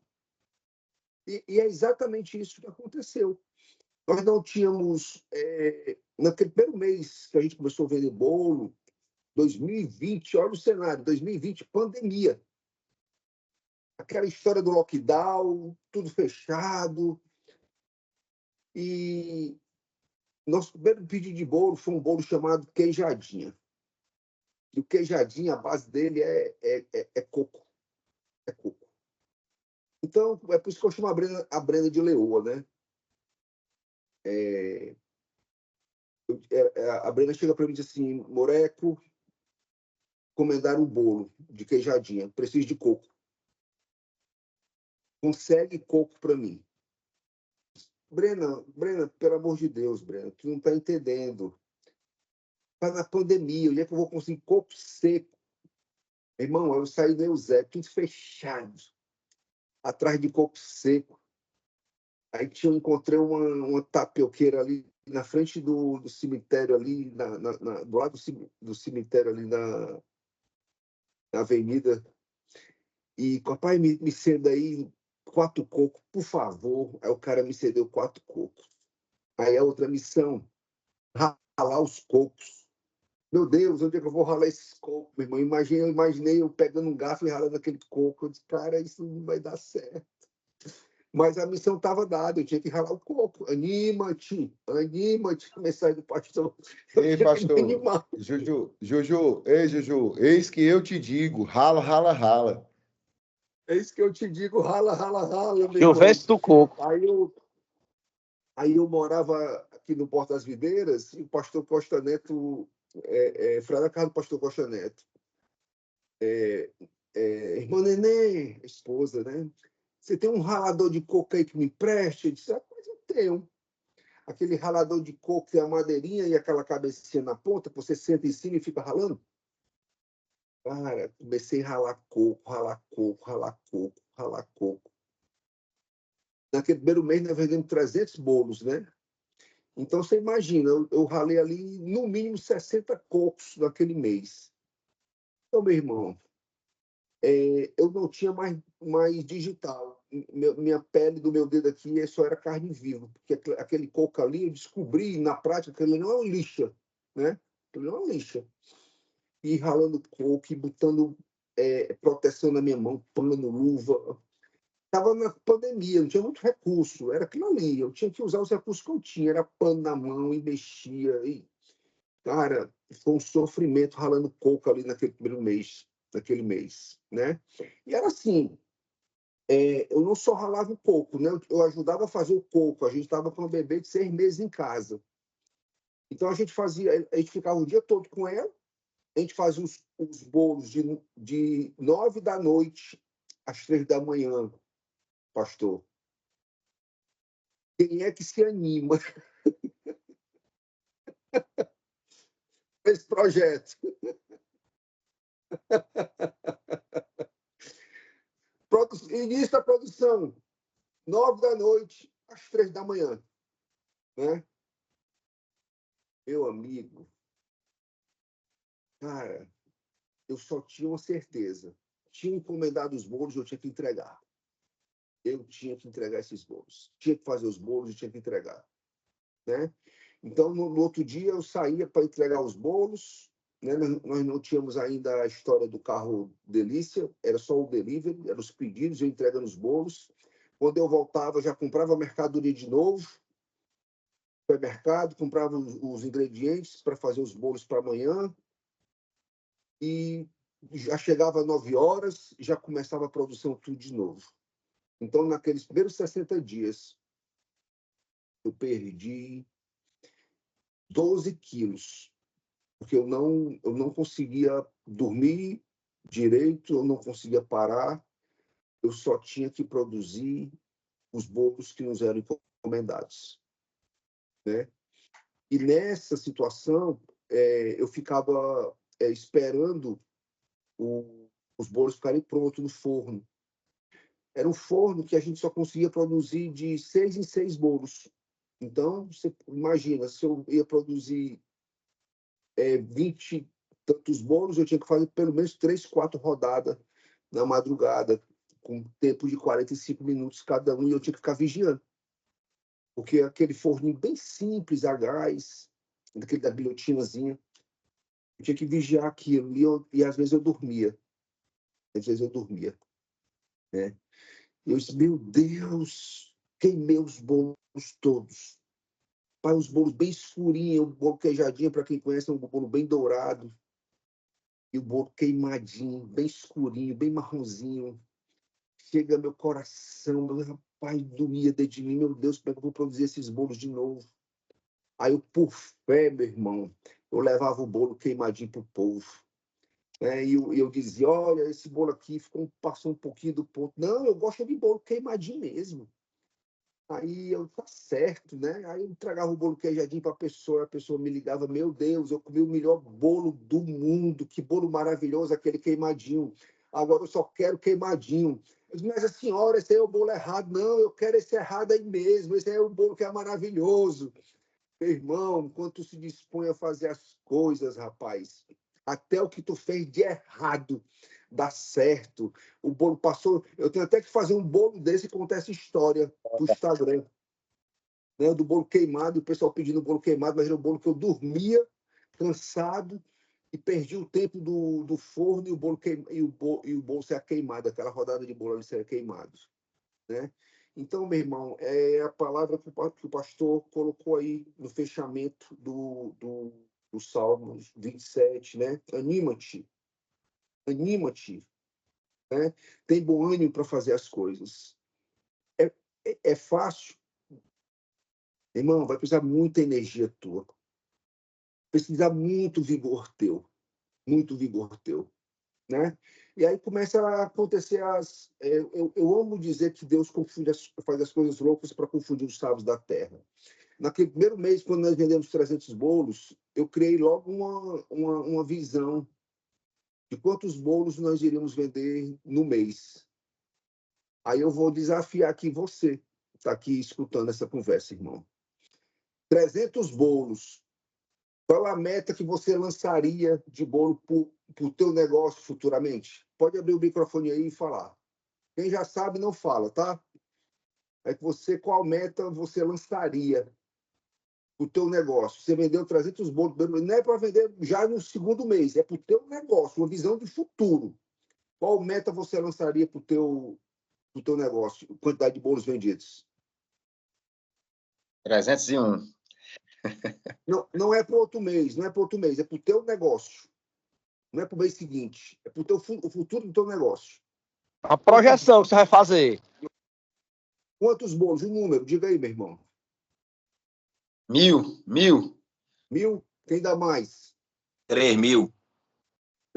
E é exatamente isso que aconteceu. Nós não tínhamos... naquele primeiro mês que a gente começou a vender bolo, 2020, olha o cenário, 2020, pandemia. Aquela história do lockdown, tudo fechado. E nosso primeiro pedido de bolo foi um bolo chamado queijadinha. E o queijadinha, a base dele é coco. É coco. Então, é por isso que eu chamo a Brenda de leoa, né? A Brenda chega para mim e diz assim, Moreco, encomendar um bolo de queijadinha, preciso de coco. Consegue coco para mim. Brena, pelo amor de Deus, Brena, tu não está entendendo. Está na pandemia, onde é que eu vou conseguir coco seco? Irmão, eu saí do Eusébio, tudo fechado, atrás de coco seco. Aí eu encontrei uma tapioqueira ali na frente do cemitério, ali, do lado do cemitério, ali na avenida. E, papai, me ceda aí 4 cocos, por favor. Aí o cara me cedeu 4 cocos. Aí a outra missão, ralar os cocos. Meu Deus, onde é que eu vou ralar esses cocos, meu irmão? Eu imaginei eu pegando um garfo e ralando aquele coco. Eu disse, cara, isso não vai dar certo. Mas a missão estava dada, eu tinha que ralar o coco. Anima-te. A mensagem do pastor. Ei, pastor. Juju, eis que eu te digo, rala, rala, rala. É isso que eu te digo, rala, rala, rala, meu E o verso do coco. Aí eu morava aqui no Porto das Videiras e o pastor Costa Neto, foi na casa do pastor Costa Neto. Irmã Nenê, esposa, né? Você tem um ralador de coco aí que me empreste? Eu disse, mas eu tenho. Aquele ralador de coco que é a madeirinha e aquela cabecinha na ponta, que você senta em cima e fica ralando. Cara, comecei a ralar coco, ralar coco, ralar coco, ralar coco. Naquele primeiro mês, nós vendemos 300 bolos, né? Então, você imagina, eu ralei ali, no mínimo, 60 cocos naquele mês. Então, meu irmão, eu não tinha mais digital. Minha pele do meu dedo aqui só era carne viva, porque aquele coco ali, eu descobri, na prática, que ele não é uma lixa, né? Ele não é uma lixa. E ralando coco, e botando proteção na minha mão, pano, luva. Estava na pandemia, não tinha muito recurso, era aquilo ali. Eu tinha que usar os recursos que eu tinha, era pano na mão e mexia. E, cara, foi um sofrimento ralando coco ali naquele primeiro mês, naquele mês, né? E era assim, eu não só ralava o coco, né? Eu ajudava a fazer o coco. A gente estava com uma bebê de 6 meses em casa. Então a gente ficava o dia todo com ela, a gente fazia os bolos de 9 da noite às 3 da manhã, pastor. Quem é que se anima com esse projeto? Início da produção, 9 da noite às 3 da manhã. Né? Meu amigo, cara, eu só tinha uma certeza. Tinha encomendado os bolos, eu tinha que entregar. Eu tinha que entregar esses bolos. Tinha que fazer os bolos e tinha que entregar. Né? Então, no outro dia, eu saía para entregar os bolos. Né? Nós não tínhamos ainda a história do carro Delícia, era só o delivery, eram os pedidos, eu entregando os bolos. Quando eu voltava, já comprava a mercadoria de novo, supermercado, comprava os ingredientes para fazer os bolos para amanhã. E já chegava às 9 horas, já começava a produção tudo de novo. Então, naqueles primeiros 60 dias, eu perdi 12 quilos, porque eu não conseguia dormir direito, eu não conseguia parar, eu só tinha que produzir os bolos que nos eram encomendados. Né? E nessa situação, eu ficava esperando os bolos ficarem prontos no forno. Era um forno que a gente só conseguia produzir de 6 em 6 bolos. Então, você imagina, se eu ia produzir 20 e tantos bolos, eu tinha que fazer pelo menos 3, 4 rodadas na madrugada, com tempo de 45 minutos cada um, e eu tinha que ficar vigiando. Porque aquele forninho bem simples, a gás, daquele da guilhotinazinha, eu tinha que vigiar aquilo, e às vezes eu dormia. Às vezes eu dormia. Né? Eu disse, meu Deus, queimei os bolos todos. Pai, os bolos bem escurinhos, o bolo queijadinho, para quem conhece, é um bolo bem dourado. E o bolo queimadinho, bem escurinho, bem marronzinho. Chega meu coração, meu rapaz, doía dentro de mim. Meu Deus, como é que eu vou produzir esses bolos de novo? Aí eu, por fé, meu irmão, eu levava o bolo queimadinho pro povo. E eu dizia, olha, esse bolo aqui passou um pouquinho do ponto. Não, eu gosto de bolo queimadinho mesmo. Aí eu, tá certo, né? Aí eu entregava o bolo queijadinho para a pessoa me ligava, meu Deus, eu comi o melhor bolo do mundo, que bolo maravilhoso, aquele queimadinho. Agora eu só quero queimadinho. Eu disse, mas a senhora, esse aí é o bolo errado. Não, eu quero esse errado aí mesmo, esse aí é o bolo que é maravilhoso. Meu irmão, quando tu se dispõe a fazer as coisas, rapaz, até o que tu fez de errado dá certo. O bolo passou. Eu tenho até que fazer um bolo desse e contar essa história pro Instagram. Né? Do bolo queimado, o pessoal pedindo bolo queimado, mas era um bolo que eu dormia, cansado, e perdi o tempo do forno e o bolo ser queimado, aquela rodada de bolo ali ser queimado. Né? Então, meu irmão, é a palavra que o pastor colocou aí no fechamento do Salmos 27, né? Anima-te, anima-te, né? Tem bom ânimo para fazer as coisas. É fácil? Irmão, vai precisar muita energia tua. Precisa muito vigor teu, né? E aí começa a acontecer eu amo dizer que Deus faz as coisas loucas para confundir os sábios da terra. Naquele primeiro mês, quando nós vendemos 300 bolos, eu criei logo uma visão de quantos bolos nós iríamos vender no mês. Aí eu vou desafiar aqui você, que está aqui escutando essa conversa, irmão. 300 bolos. Qual a meta que você lançaria de bolo para o teu negócio futuramente? Pode abrir o microfone aí e falar. Quem já sabe, não fala, tá? É que qual meta você lançaria o teu negócio? Você vendeu 300 bolos, não é para vender já no segundo mês, é para o teu negócio, uma visão de futuro. Qual meta você lançaria para o teu negócio, quantidade de bolos vendidos? 301. Não é para outro mês, é para o teu negócio. Não é para o mês seguinte, é para o futuro do teu negócio. A projeção que você vai fazer. Quantos bolos? Um número, diga aí, meu irmão. 1.000. 1.000? Quem dá mais? 3.000.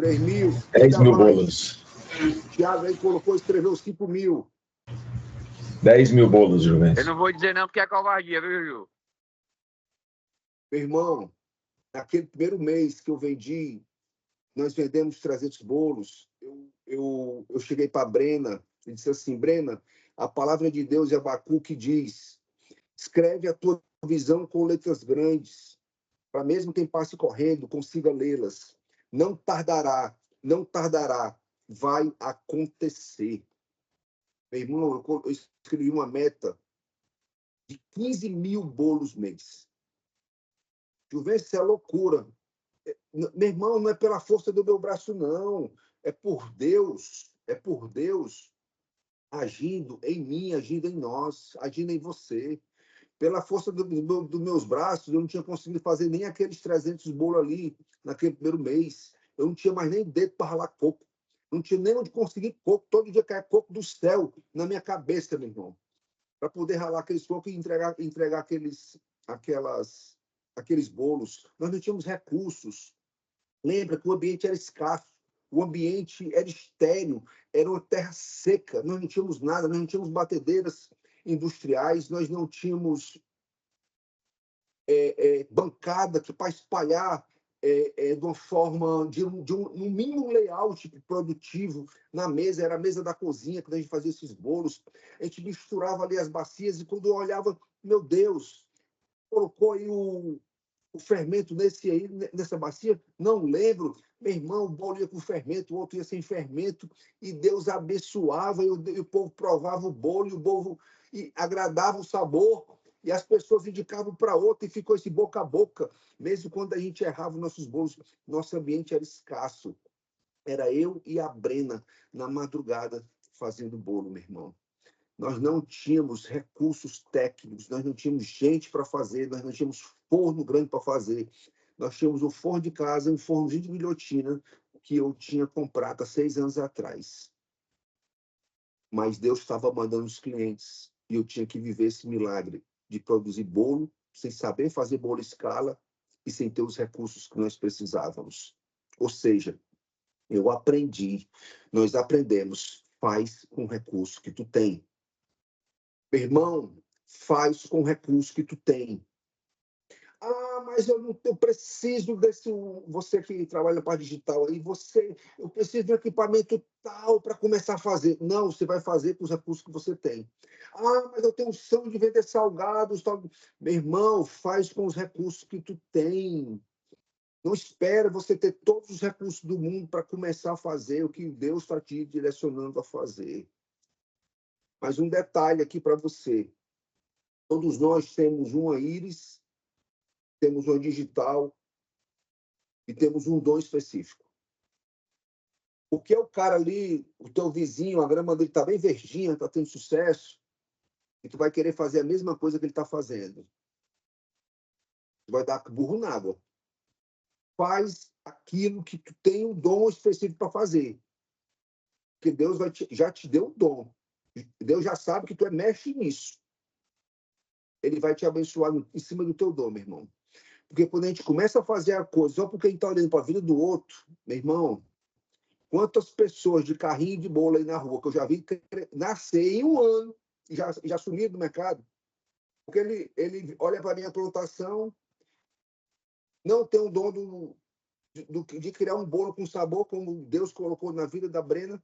3.000? 10.000 bolos. Thiago aí escreveu 5.000. 10.000 bolos, Juventus. Eu não vou dizer não, porque é covardia, viu, Ju? Meu irmão, naquele primeiro mês que eu vendi, nós vendemos 300 bolos. Eu cheguei para a Brena e disse assim: Brena, a palavra de Deus em Abacuque diz: escreve a tua visão com letras grandes, para mesmo quem passe correndo consiga lê-las. Não tardará, vai acontecer. Meu irmão, eu escrevi uma meta de 15.000 bolos mês. Juventus, isso é loucura. Meu irmão, não é pela força do meu braço, não. É por Deus agindo em mim, agindo em nós, agindo em você. Pela força dos meus braços, eu não tinha conseguido fazer nem aqueles 300 bolos ali naquele primeiro mês. Eu não tinha mais nem dedo para ralar coco. Não tinha nem onde conseguir coco. Todo dia caia coco do céu na minha cabeça, meu irmão. Para poder ralar aqueles cocos e entregar aqueles bolos. Nós não tínhamos recursos. Lembra que o ambiente era escasso. O ambiente era estéril. Era uma terra seca. Nós não tínhamos nada. Nós não tínhamos batedeiras industriais. Nós não tínhamos bancada para espalhar de uma forma, um mínimo layout produtivo na mesa. Era a mesa da cozinha, quando a gente fazia esses bolos. A gente misturava ali as bacias e quando eu olhava, meu Deus, colocou aí o fermento nessa bacia? Não lembro. Meu irmão, o bolo ia com fermento, o outro ia sem fermento, e Deus abençoava, e o povo provava o bolo, e o povo agradava o sabor, e as pessoas indicavam para outro, e ficou esse boca a boca. Mesmo quando a gente errava nossos bolos, nosso ambiente era escasso. Era eu e a Brena, na madrugada, fazendo bolo, meu irmão. Nós não tínhamos recursos técnicos, nós não tínhamos gente para fazer, nós não tínhamos forno grande para fazer. Nós tínhamos um forno de casa, um fornozinho de guilhotina que eu tinha comprado há 6 anos atrás. Mas Deus estava mandando os clientes e eu tinha que viver esse milagre de produzir bolo sem saber fazer bolo à escala e sem ter os recursos que nós precisávamos. Ou seja, nós aprendemos, faz com o recurso que tu tem. Meu irmão, faz com o recurso que tu tem. Mas eu preciso desse... Você que trabalha na parte digital aí, eu preciso de um equipamento tal para começar a fazer. Não, você vai fazer com os recursos que você tem. Mas eu tenho um sonho de vender salgados. Tal. Meu irmão, faz com os recursos que tu tem. Não espera você ter todos os recursos do mundo para começar a fazer o que Deus está te direcionando a fazer. Mas um detalhe aqui para você. Todos nós temos uma íris, temos uma digital e temos um dom específico. Porque o cara ali, o teu vizinho, a grama dele está bem verdinha, está tendo sucesso, e tu vai querer fazer a mesma coisa que ele está fazendo. Tu vai dar burro na água. Faz aquilo que tu tem um dom específico para fazer. Porque Deus já te deu o dom. Deus já sabe que tu é mestre nisso. Ele vai te abençoar em cima do teu dom, meu irmão. Porque quando a gente começa a fazer a coisa só porque a gente está olhando para a vida do outro, meu irmão, Quantas pessoas de carrinho de bolo aí na rua, que eu já vi nascer em um ano, e já sumiram do mercado? Porque ele olha para a minha plantação, não tem o dom de criar um bolo com sabor, como Deus colocou na vida da Brena,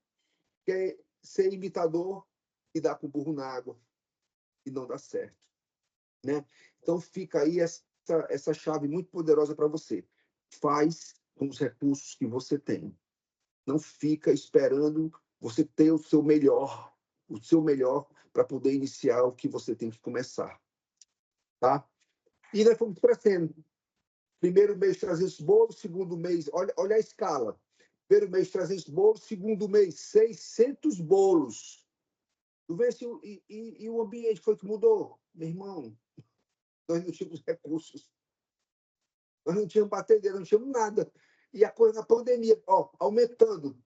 que é ser imitador e dar com o burro na água, e não dá certo, né? Então fica aí essa chave muito poderosa para você. Faz com os recursos que você tem. Não fica esperando você ter o seu melhor para poder iniciar o que você tem que começar, tá? E nós fomos crescendo. Primeiro mês 300 bolos, segundo mês, olha a escala. Primeiro mês 300 bolos, segundo mês 600 bolos. Tu vê se e o ambiente foi que mudou, meu irmão. Nós não tínhamos recursos, nós não tínhamos batedeira, não tínhamos nada. E a coisa na pandemia, aumentando.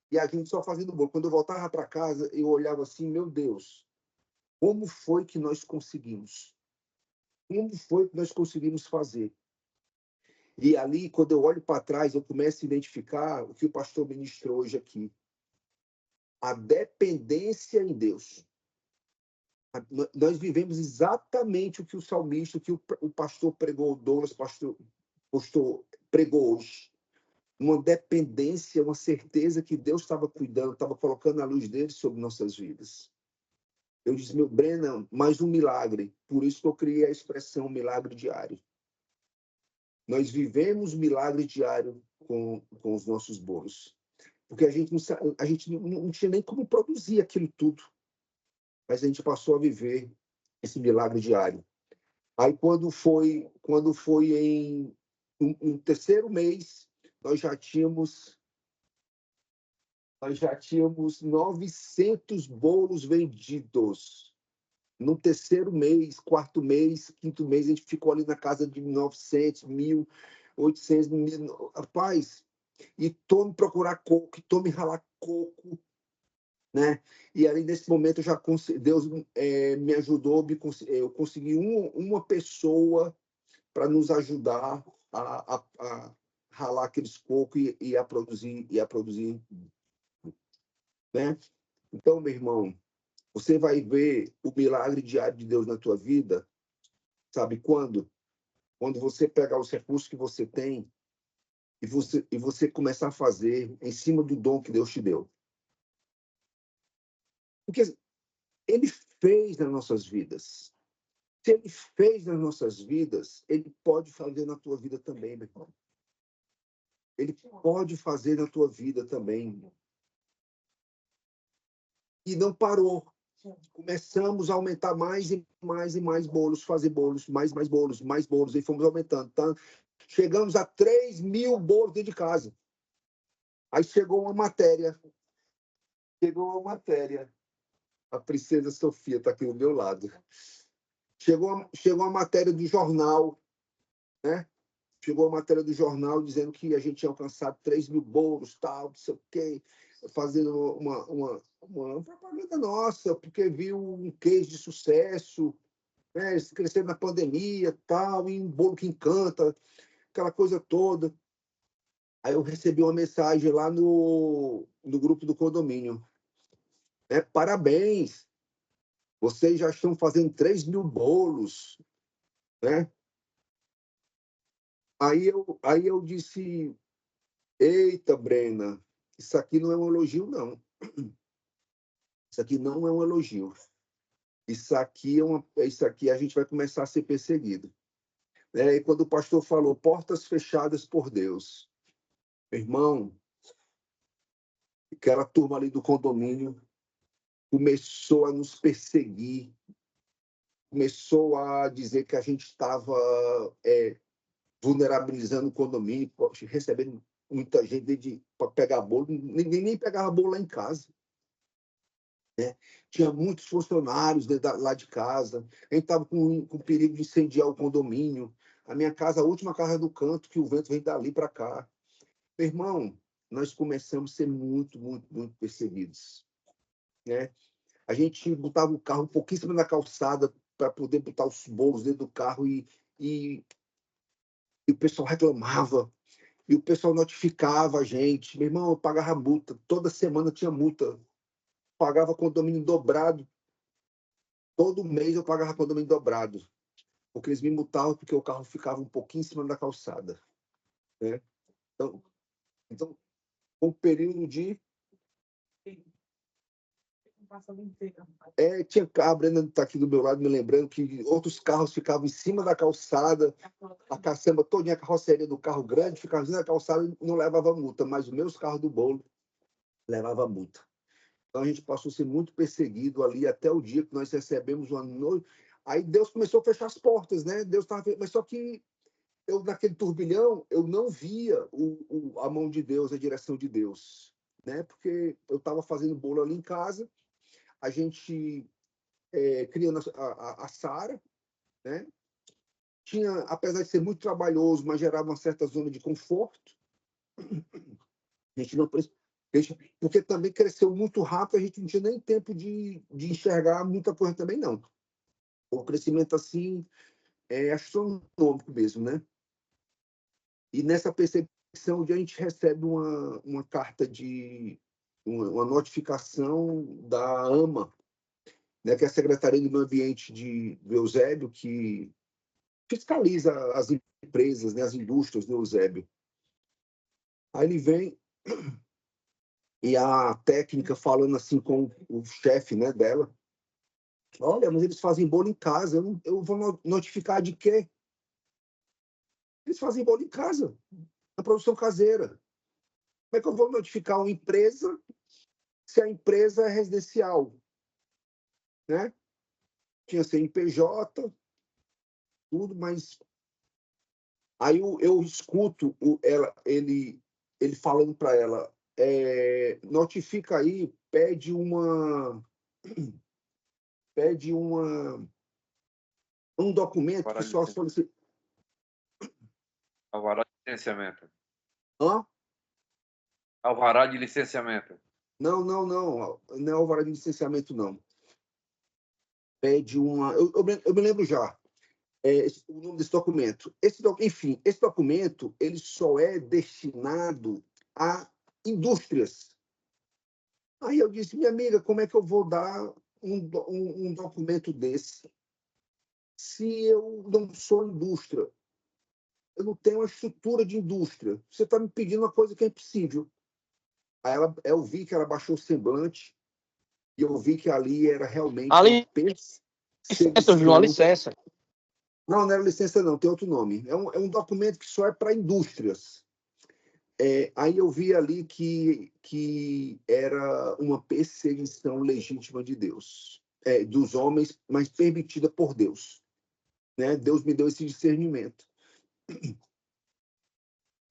E a gente só fazendo bolo. Quando eu voltava para casa, eu olhava assim, meu Deus, como foi que nós conseguimos? Como foi que nós conseguimos fazer? E ali, quando eu olho para trás, eu começo a identificar o que o pastor ministrou hoje aqui. A dependência em Deus. Nós vivemos exatamente o que o salmista, o que o pastor pregou, o Douglas pastor pregou hoje. Uma dependência, uma certeza que Deus estava cuidando, estava colocando a luz dele sobre nossas vidas. Eu disse, meu Brena, mais um milagre. Por isso que eu criei a expressão milagre diário. Nós vivemos milagre diário com os nossos bolos. Porque a gente não tinha nem como produzir aquilo tudo. Mas a gente passou a viver esse milagre diário. Aí, quando foi em um terceiro mês, nós já tínhamos 900 bolos vendidos. No terceiro mês, quarto mês, quinto mês, a gente ficou ali na casa de 900, 1.800, 1.000. Rapaz, e tome procurar coco, e tome ralar coco, né? E ali, nesse momento, Deus me ajudou, eu consegui uma pessoa para nos ajudar a ralar aqueles cocos e a produzir, né? Então, meu irmão, você vai ver o milagre diário de Deus na tua vida, sabe quando? Quando você pegar os recursos que você tem e você começar a fazer em cima do dom que Deus te deu. Porque Ele fez nas nossas vidas. Se Ele fez nas nossas vidas, Ele pode fazer na tua vida também, meu irmão. Ele pode fazer na tua vida também. E não parou. Começamos a aumentar mais e mais e mais bolos, fazer bolos, mais bolos, e fomos aumentando. Tá? Chegamos a 3.000 bolos dentro de casa. Aí chegou uma matéria. A princesa Sofia está aqui do meu lado. Chegou uma matéria do jornal, né? Chegou a matéria do jornal dizendo que a gente tinha alcançado 3.000 bolos, tal, não sei o quê, fazendo uma propaganda nossa, porque viu um case de sucesso, né? Crescendo na pandemia, tal, e um bolo que encanta, aquela coisa toda. Aí eu recebi uma mensagem lá no grupo do condomínio. Né? Parabéns! Vocês já estão fazendo 3.000 bolos, né? Aí eu disse, eita, Brena, isso aqui não é um elogio, não. Isso aqui não é um elogio. Isso aqui a gente vai começar a ser perseguido. E quando o pastor falou, portas fechadas por Deus, meu irmão, aquela turma ali do condomínio começou a nos perseguir, começou a dizer que a gente estava vulnerabilizando o condomínio, recebendo muita gente para pegar bolo, ninguém nem pegava bolo lá em casa. Né? Tinha muitos funcionários lá de casa, a gente estava com perigo de incendiar o condomínio, a minha casa, a última casa do canto, que o vento vem dali para cá. Meu irmão, nós começamos a ser muito, muito, muito perseguidos. Né? A gente botava o carro um pouquinho em cima da calçada para poder botar os bolos dentro do carro e o pessoal reclamava. E o pessoal notificava a gente. Meu irmão, eu pagava multa. Toda semana tinha multa. Pagava condomínio dobrado. Todo mês eu pagava condomínio dobrado. Porque eles me multavam porque o carro ficava um pouquinho em cima da calçada. Né? Então um período de... tinha a Brenda está aqui do meu lado, me lembrando que outros carros ficavam em cima da calçada, a caçamba toda, a carroceria do carro grande ficava em cima da calçada e não levava multa, mas os meus carros do bolo levavam multa. Então a gente passou a ser muito perseguido ali até o dia que nós recebemos uma noite. Aí Deus começou a fechar as portas, né? Mas só que eu, naquele turbilhão, eu não via a mão de Deus, a direção de Deus, né? Porque eu estava fazendo bolo ali em casa, a gente criando a Sara, né? Tinha, apesar de ser muito trabalhoso, mas gerava uma certa zona de conforto. A gente não porque também cresceu muito rápido, a gente não tinha nem tempo de enxergar muita coisa também, não. O crescimento, assim, é astronômico mesmo, né? E nessa percepção, a gente recebe uma carta de... uma notificação da AMA, né, que é a Secretaria do Meio Ambiente do Eusébio, que fiscaliza as empresas, né, as indústrias do Eusébio. Aí ele vem e a técnica falando assim com o chefe, né, dela. Olha, mas eles fazem bolo em casa, eu vou notificar de quê? Eles fazem bolo em casa, na produção caseira. Como é que eu vou notificar uma empresa se a empresa é residencial? Né? Tinha CNPJ, tudo, mas aí eu escuto ele falando para ela, notifica aí, pede um documento que só solicita. Alvará de licenciamento. Hã? Alvará de licenciamento. Não. Não é alvará de licenciamento, não. Pede uma... Eu me lembro já. O nome desse documento. Enfim, esse documento ele só é destinado a indústrias. Aí eu disse, minha amiga, como é que eu vou dar um documento desse se eu não sou indústria? Eu não tenho uma estrutura de indústria. Você está me pedindo uma coisa que é impossível. Aí eu vi que ela baixou o semblante e eu vi que ali era realmente uma licença, João, licença. Não era licença, não, tem outro nome. É um documento que só é para indústrias. Aí eu vi ali que era uma perseguição legítima de Deus, dos homens, mas permitida por Deus. Né? Deus me deu esse discernimento.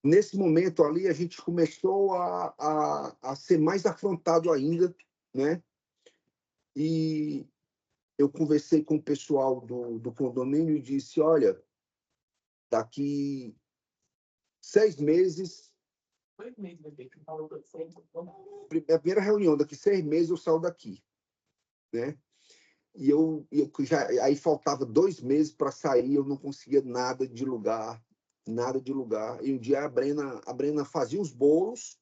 Nesse momento ali, a gente começou a ser mais afrontado ainda, né? E eu conversei com o pessoal do condomínio e disse, olha, daqui 6 meses... A primeira reunião, daqui 6 meses eu saio daqui, né? E eu aí faltava 2 meses para sair, eu não conseguia nada de lugar. E um dia a Brena fazia os bolos,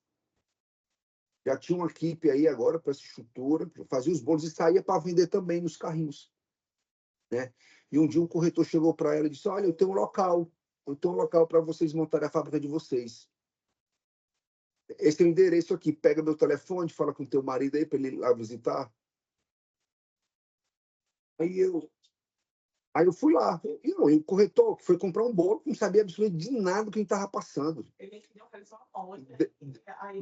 já tinha uma equipe aí agora para essa estrutura, fazia os bolos e saía para vender também nos carrinhos, né? E um dia um corretor chegou para ela e disse, olha, eu tenho um local para vocês montarem a fábrica de vocês. Esse é o endereço aqui, pega meu telefone, fala com teu marido aí para ele ir lá visitar. Aí eu fui lá. E o corretor que foi comprar um bolo, não sabia absolutamente de nada do que a gente estava passando.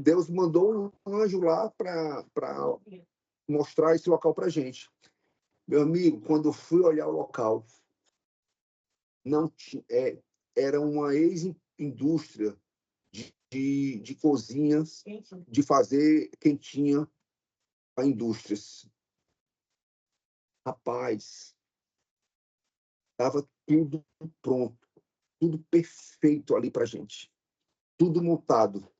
Deus mandou um anjo lá para mostrar esse local para a gente. Meu amigo, quando eu fui olhar o local, não era uma ex-indústria de cozinhas, de fazer quentinha para indústrias. Rapaz, estava tudo pronto, tudo perfeito ali para a gente. Tudo montado.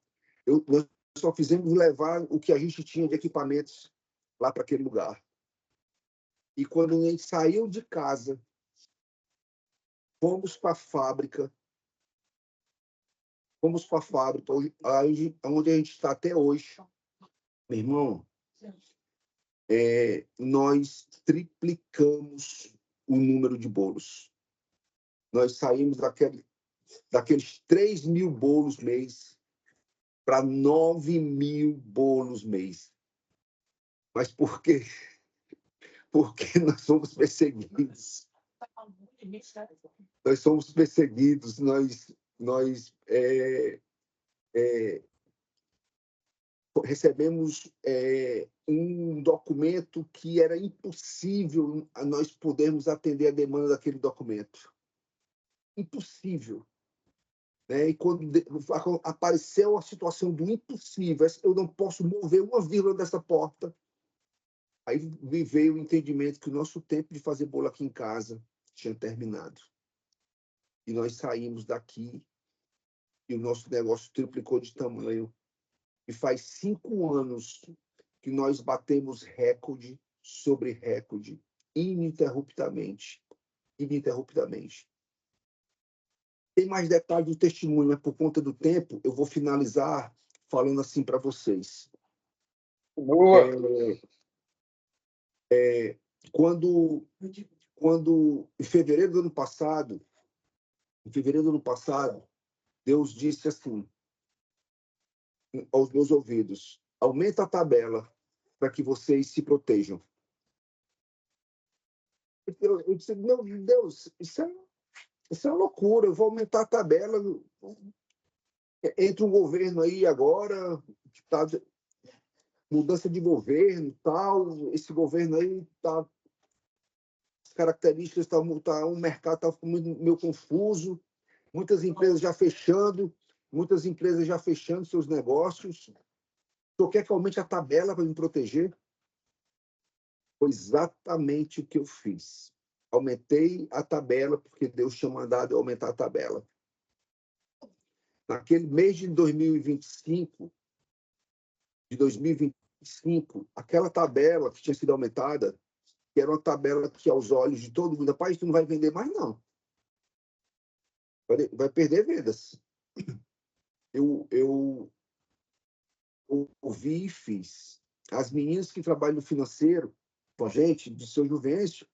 Nós só fizemos levar o que a gente tinha de equipamentos lá para aquele lugar. E quando a gente saiu de casa, fomos para a fábrica, fomos para a fábrica, onde a gente está até hoje. Meu irmão, nós triplicamos o número de bolos. Nós saímos daqueles 3.000 bolos mês para 9.000 bolos mês. Mas por quê? Porque nós somos perseguidos. Nós somos perseguidos, nós recebemos um documento que era impossível a nós podermos atender a demanda daquele documento. Impossível. Né? E quando apareceu a situação do impossível, eu não posso mover uma vírgula dessa porta, aí me veio o entendimento que o nosso tempo de fazer bolo aqui em casa tinha terminado. E nós saímos daqui e o nosso negócio triplicou de tamanho. E faz 5 anos que nós batemos recorde sobre recorde, ininterruptamente. Ininterruptamente. Tem mais detalhes do testemunho, mas por conta do tempo, eu vou finalizar falando assim para vocês. Quando em fevereiro do ano passado, Deus disse assim aos meus ouvidos: aumenta a tabela para que vocês se protejam. Eu disse: não, Deus, isso é uma loucura, eu vou aumentar a tabela. Entra um governo aí agora, tá, mudança de governo, tal, esse governo aí tá, as características um mercado tá meio confuso, muitas empresas já fechando seus negócios. Tu quer que aumente a tabela para me proteger? Foi exatamente o que eu fiz. Aumentei a tabela porque Deus tinha mandado eu aumentar a tabela. Naquele mês de 2025, aquela tabela que tinha sido aumentada, que era uma tabela que aos olhos de todo mundo, rapaz, tu não vai vender mais não. Vai perder vendas. Eu ouvi e fiz. As meninas que trabalham no financeiro, com a gente, de seu Juvencio,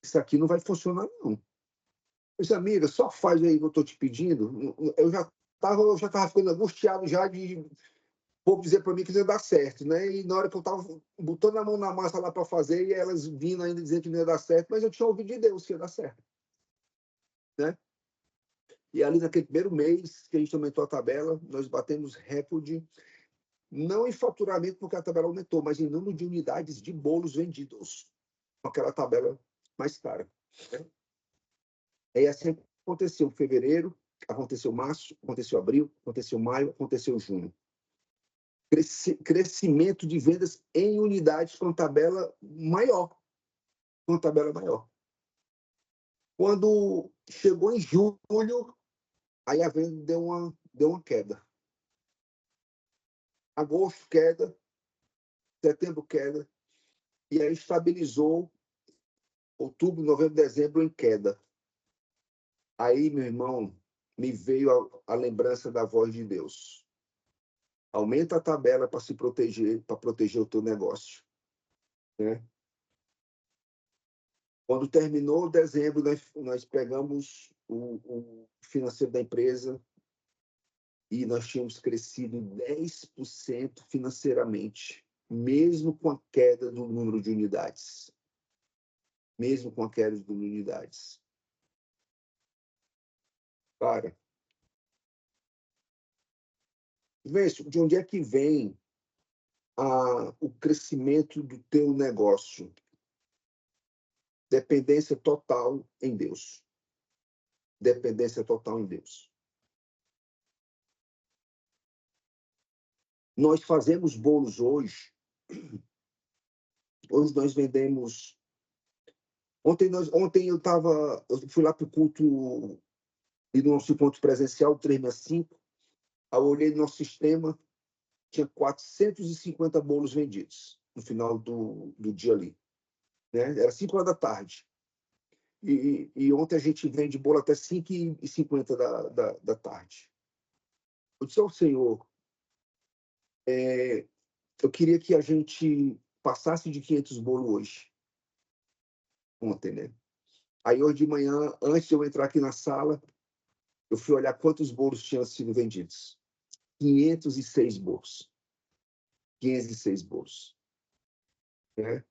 isso aqui não vai funcionar não. Pois, amiga, só faz aí o que eu estou te pedindo. Eu já estava ficando angustiado já de povo dizer para mim que não ia dar certo, né? E na hora que eu estava botando a mão na massa lá para fazer, e elas vindo ainda dizendo que não ia dar certo, mas eu tinha ouvido de Deus que ia dar certo, né? E ali naquele primeiro mês que a gente aumentou a tabela, nós batemos recorde, não em faturamento porque a tabela aumentou, mas em número de unidades de bolos vendidos, com aquela tabela mais cara, né? E assim aconteceu em fevereiro, aconteceu março, aconteceu abril, aconteceu maio, aconteceu junho. Crescimento de vendas em unidades com tabela maior. Quando chegou em julho, aí a venda deu uma queda. Agosto, queda. Setembro, queda. E aí estabilizou outubro, novembro, dezembro em queda. Aí, meu irmão, me veio a lembrança da voz de Deus. Aumenta a tabela para se proteger, para proteger o teu negócio, né? Quando terminou dezembro, nós pegamos o financeiro da empresa e nós tínhamos crescido 10% financeiramente, mesmo com a queda do número de unidades. Mesmo com a queda do número de unidades. Cara, de onde é que vem o crescimento do teu negócio? Dependência total em Deus. Dependência total em Deus. Nós fazemos bolos hoje. Hoje nós vendemos. Ontem eu fui lá para o culto e no nosso encontro presencial 365. Eu olhei no nosso sistema, tinha 450 bolos vendidos no final do dia ali. Né? Era 5 horas da tarde. E ontem a gente vende bolo até 5h50 da tarde. Eu disse ao Senhor, eu queria que a gente passasse de 500 bolos hoje. Ontem, né? Aí hoje de manhã, antes de eu entrar aqui na sala, eu fui olhar quantos bolos tinham sido vendidos. 506 bolos. 506 bolos. Né?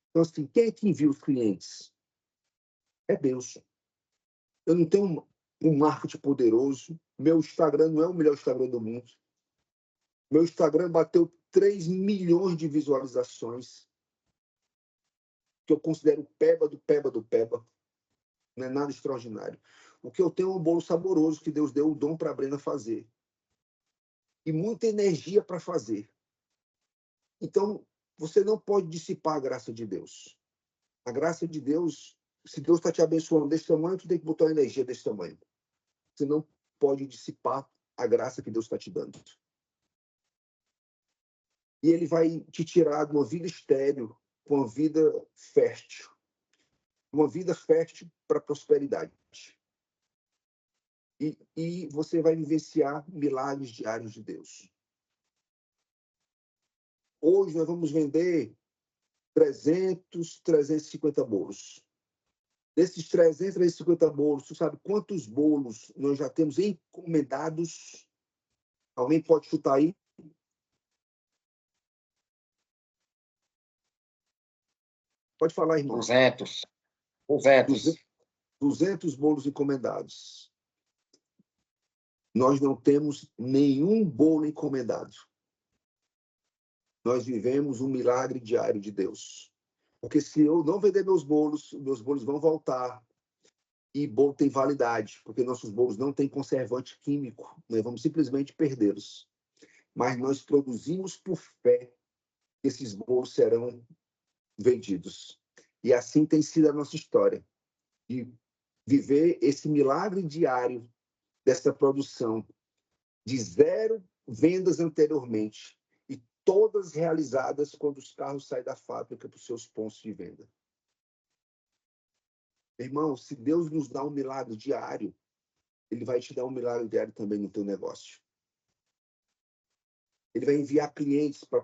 Então, assim, quem é que envia os clientes? É Deus. Eu não tenho um marketing poderoso. Meu Instagram não é o melhor Instagram do mundo. Meu Instagram bateu 3 milhões de visualizações, que eu considero peba do peba do peba. Não é nada extraordinário. O que eu tenho é um bolo saboroso que Deus deu o dom para a Brena fazer. E muita energia para fazer. Então, você não pode dissipar a graça de Deus. A graça de Deus, se Deus está te abençoando desse tamanho, tu tem que botar uma energia desse tamanho. Você não pode dissipar a graça que Deus está te dando. E ele vai te tirar de uma vida estéril para uma vida fértil. Uma vida fértil para prosperidade. E você vai vivenciar milagres diários de Deus. Hoje nós vamos vender 350 bolos. Desses 350 bolos, tu sabe quantos bolos nós já temos encomendados? Alguém pode chutar aí? Pode falar, irmão. 200. 200 bolos encomendados. Nós não temos nenhum bolo encomendado. Nós vivemos um milagre diário de Deus. Porque se eu não vender meus bolos vão voltar. E bolo tem validade, porque nossos bolos não têm conservante químico. Nós vamos simplesmente perdê-los. Mas nós produzimos por fé que esses bolos serão vendidos. E assim tem sido a nossa história. De viver esse milagre diário dessa produção de 0 vendas anteriormente e todas realizadas quando os carros saem da fábrica para os seus pontos de venda. Irmão, se Deus nos dá um milagre diário, ele vai te dar um milagre diário também no teu negócio. Ele vai enviar clientes para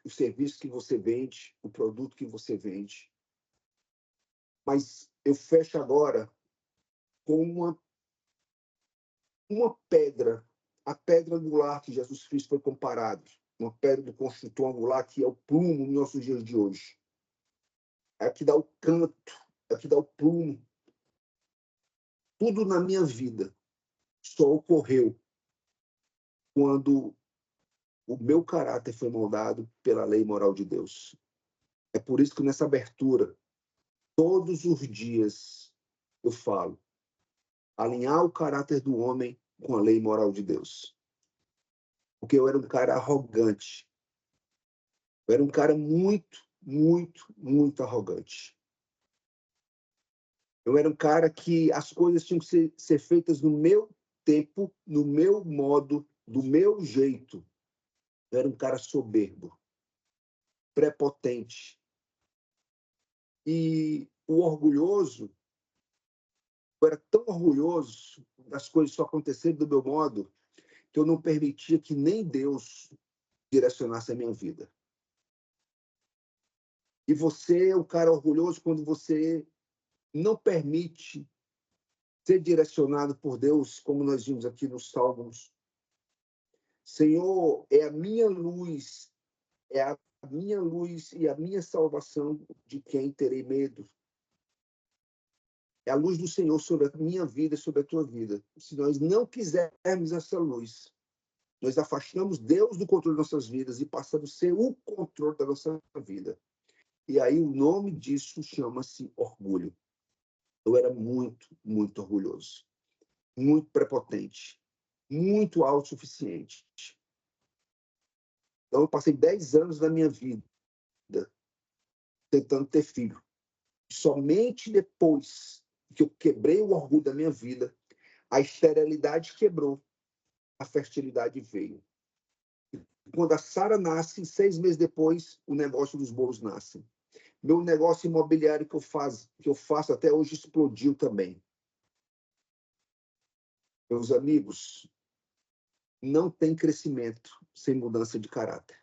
o serviço que você vende, o produto que você vende. Mas eu fecho agora com uma pedra, a pedra angular que Jesus Cristo foi comparado, uma pedra do construtor angular que é o prumo nos nossos dias de hoje. É a que dá o canto, é a que dá o prumo. Tudo na minha vida só ocorreu quando o meu caráter foi moldado pela lei moral de Deus. É por isso que nessa abertura, todos os dias, eu falo, alinhar o caráter do homem com a lei moral de Deus. Porque eu era um cara arrogante. Eu era um cara muito, muito, muito arrogante. Eu era um cara que as coisas tinham que ser feitas no meu tempo, no meu modo, do meu jeito. Eu era um cara soberbo, prepotente. E o orgulhoso, eu era tão orgulhoso das coisas só acontecerem do meu modo, que eu não permitia que nem Deus direcionasse a minha vida. E você é um cara orgulhoso quando você não permite ser direcionado por Deus, como nós vimos aqui nos Salmos. Senhor, é a minha luz e a minha salvação, de quem terei medo. É a luz do Senhor sobre a minha vida e sobre a tua vida. Se nós não quisermos essa luz, nós afastamos Deus do controle das nossas vidas e passamos a ser o controle da nossa vida. E aí o nome disso chama-se orgulho. Eu era muito, muito orgulhoso. Muito prepotente. Muito autossuficiente. Então eu passei 10 anos da minha vida tentando ter filho. Somente depois que eu quebrei o orgulho da minha vida, a esterilidade quebrou, a fertilidade veio. Quando a Sara nasce, 6 meses depois, o negócio dos bolos nasce. Meu negócio imobiliário que eu faço até hoje explodiu também. Meus amigos, não tem crescimento sem mudança de caráter.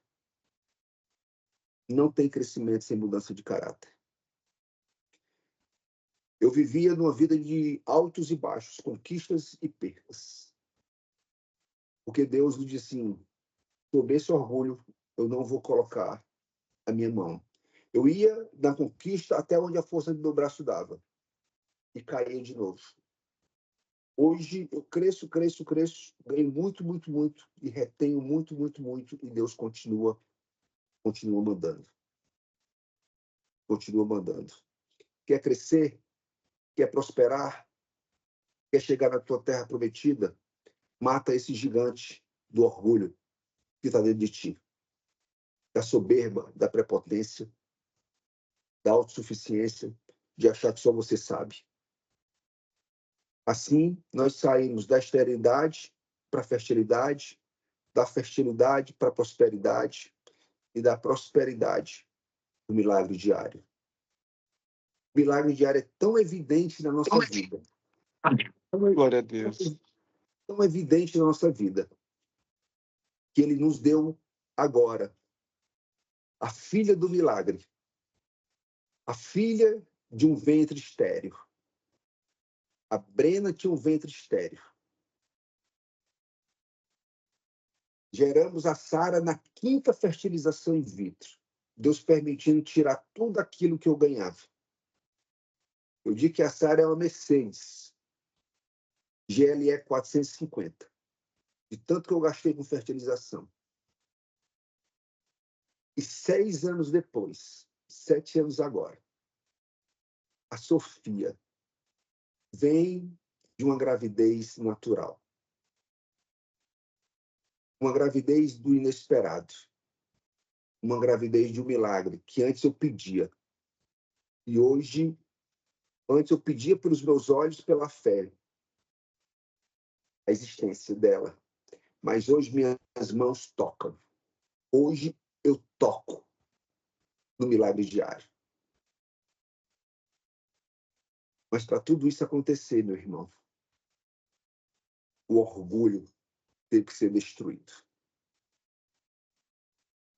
Não tem crescimento sem mudança de caráter. Eu vivia numa vida de altos e baixos, conquistas e perdas. Porque Deus me disse assim, sobre esse orgulho, eu não vou colocar a minha mão. Eu ia na conquista até onde a força do meu braço dava. E caía de novo. Hoje eu cresço, ganho muito, muito, muito, e retenho muito, muito, muito, e Deus continua mandando. Continua mandando. Quer crescer? Quer prosperar? Quer chegar na tua terra prometida? Mata esse gigante do orgulho que está dentro de ti. Da soberba, da prepotência, da autossuficiência, de achar que só você sabe. Assim, nós saímos da esterilidade para a fertilidade, da fertilidade para a prosperidade e da prosperidade para o milagre diário. O milagre diário é tão evidente na nossa vida. Glória a Deus. Tão evidente na nossa vida que ele nos deu agora a filha do milagre, a filha de um ventre estéril. A Brena tinha um ventre estéril. Geramos a Sara na 5ª fertilização in vitro. Deus permitindo tirar tudo aquilo que eu ganhava. Eu digo que a Sara é uma Mercedes. GLE 450. De tanto que eu gastei com fertilização. E 6 anos depois, 7 anos agora, a Sofia vem de uma gravidez natural. Uma gravidez do inesperado. Uma gravidez de um milagre, que antes eu pedia. E hoje, antes eu pedia pelos meus olhos, pela fé, a existência dela. Mas hoje minhas mãos tocam. Hoje eu toco no milagre diário. Mas para tudo isso acontecer, meu irmão, o orgulho teve que ser destruído.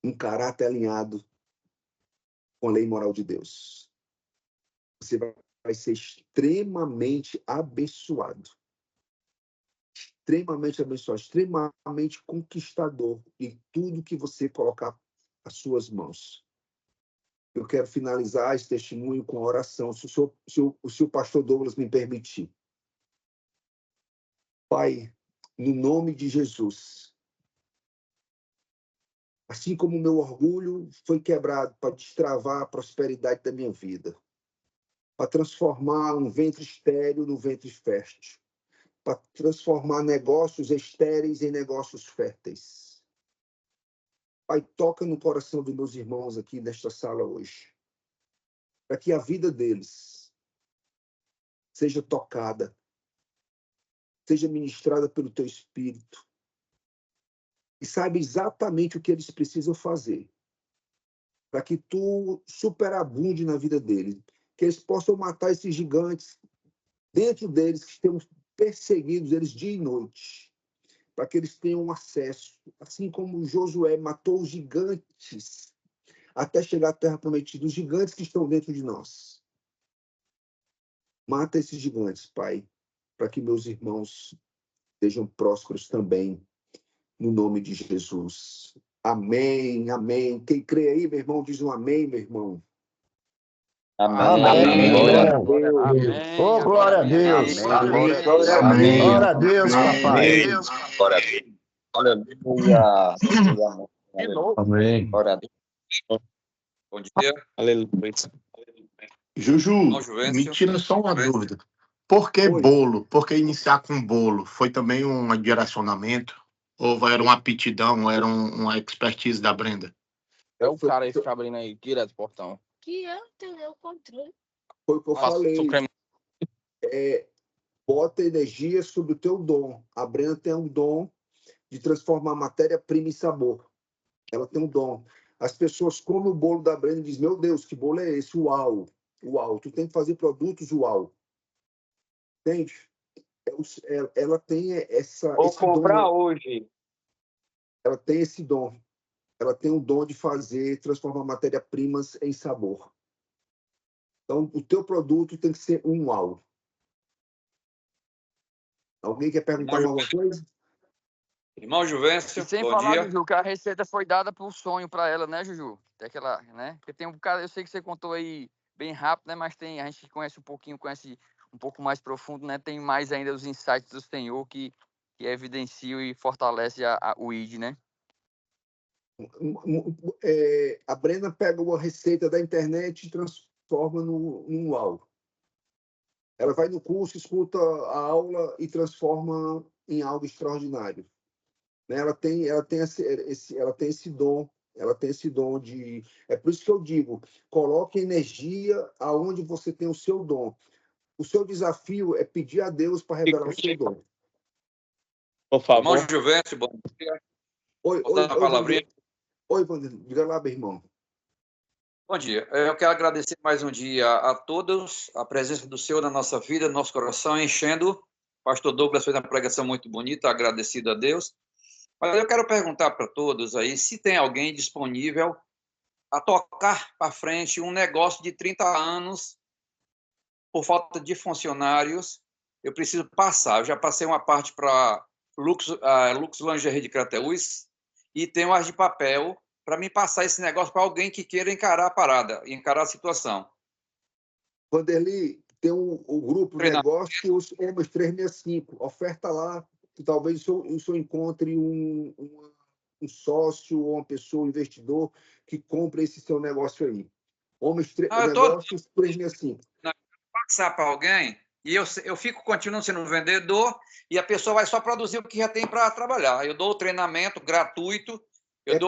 Um caráter alinhado com a lei moral de Deus. Você vai ser extremamente abençoado. Extremamente abençoado, extremamente conquistador em tudo que você colocar as suas mãos. Eu quero finalizar esse testemunho com a oração, se o pastor Douglas me permitir. Pai, no nome de Jesus, assim como o meu orgulho foi quebrado para destravar a prosperidade da minha vida, para transformar um ventre estéril no ventre fértil, para transformar negócios estéreis em negócios férteis. Pai, toca no coração dos meus irmãos aqui nesta sala hoje, para que a vida deles seja tocada, seja ministrada pelo Teu Espírito, e saiba exatamente o que eles precisam fazer, para que Tu superabunde na vida deles, que eles possam matar esses gigantes dentro deles, que estão perseguidos eles dia e noite, para que eles tenham acesso, assim como Josué matou os gigantes, até chegar à terra prometida, os gigantes que estão dentro de nós. Mata esses gigantes, Pai, para que meus irmãos sejam prósperos também, no nome de Jesus. Amém, amém. Quem crê aí, meu irmão, diz um amém, meu irmão. Amém. Amém. Glória a Amém. Oh, glória a Deus. Amém. Amém. Glória a Deus, papai. Glória a Deus. Aleluia. De novo. Amém. Glória a Deus. Bom dia. Aleluia. Juju, Irmão Juvencio. me tira só uma dúvida. Por que Oi. bolo? Por que iniciar com bolo? Foi também um direcionamento? Ou era uma aptidão? Era uma expertise da Brenda? É o cara aí fica abrindo aí direto o portão. Que eu tenho o controle. Foi o que eu Faço falei. supremo. Bota energia sobre o teu dom. A Brenda tem um dom de transformar matéria-prima em sabor. Ela tem um dom. As pessoas comem o bolo da Brenda e dizem, meu Deus, que bolo é esse? Uau! Uau! Tu tem que fazer produtos uau. Entende? Ela tem essa... Vou esse comprar dom. hoje. ela tem esse dom. Ela tem o dom de transformar matéria-primas em sabor. Então, o teu produto tem que ser um uau. Alguém quer perguntar alguma coisa? Irmão Juvencio, E sem bom falar, dia. Juju, que a receita foi dada por sonho para ela, né, Juju? Tem aquela, né? Porque tem um cara, eu sei que você contou aí bem rápido, né? Mas a gente conhece um pouquinho, conhece um pouco mais profundo, né? Tem mais ainda os insights do Senhor que evidenciam e fortalece o ID, né? A Brena pega uma receita da internet e transforma num uau. Ela vai no curso, escuta a aula e transforma em algo extraordinário. Né? Ela tem esse dom. Ela tem esse dom de... É por isso que eu digo, coloque energia aonde você tem o seu dom. O seu desafio é pedir a Deus para revelar o seu dom. Por Irmão favor. Juvencio, bom dia. Oi, Vou dar a palavrinha. Wanderlei. Diga lá, meu irmão. Bom dia. Eu quero agradecer mais um dia a todos, a presença do Senhor na nossa vida, no nosso coração, enchendo. O pastor Douglas fez uma pregação muito bonita, agradecido a Deus. Mas eu quero perguntar para todos aí se tem alguém disponível a tocar para frente um negócio de 30 anos por falta de funcionários. Eu preciso passar. Eu já passei uma parte para Lux Lingerie de Crateús e tenho as de papel para me passar esse negócio para alguém que queira encarar a parada, encarar a situação. Wanderlei, tem o grupo Negócios Homens 365. Oferta lá, que talvez o senhor encontre um sócio ou uma pessoa, um investidor, que compre esse seu negócio aí. Negócios 365. Passar para alguém e eu continuo sendo um vendedor e a pessoa vai só produzir o que já tem para trabalhar. Eu dou o treinamento gratuito, É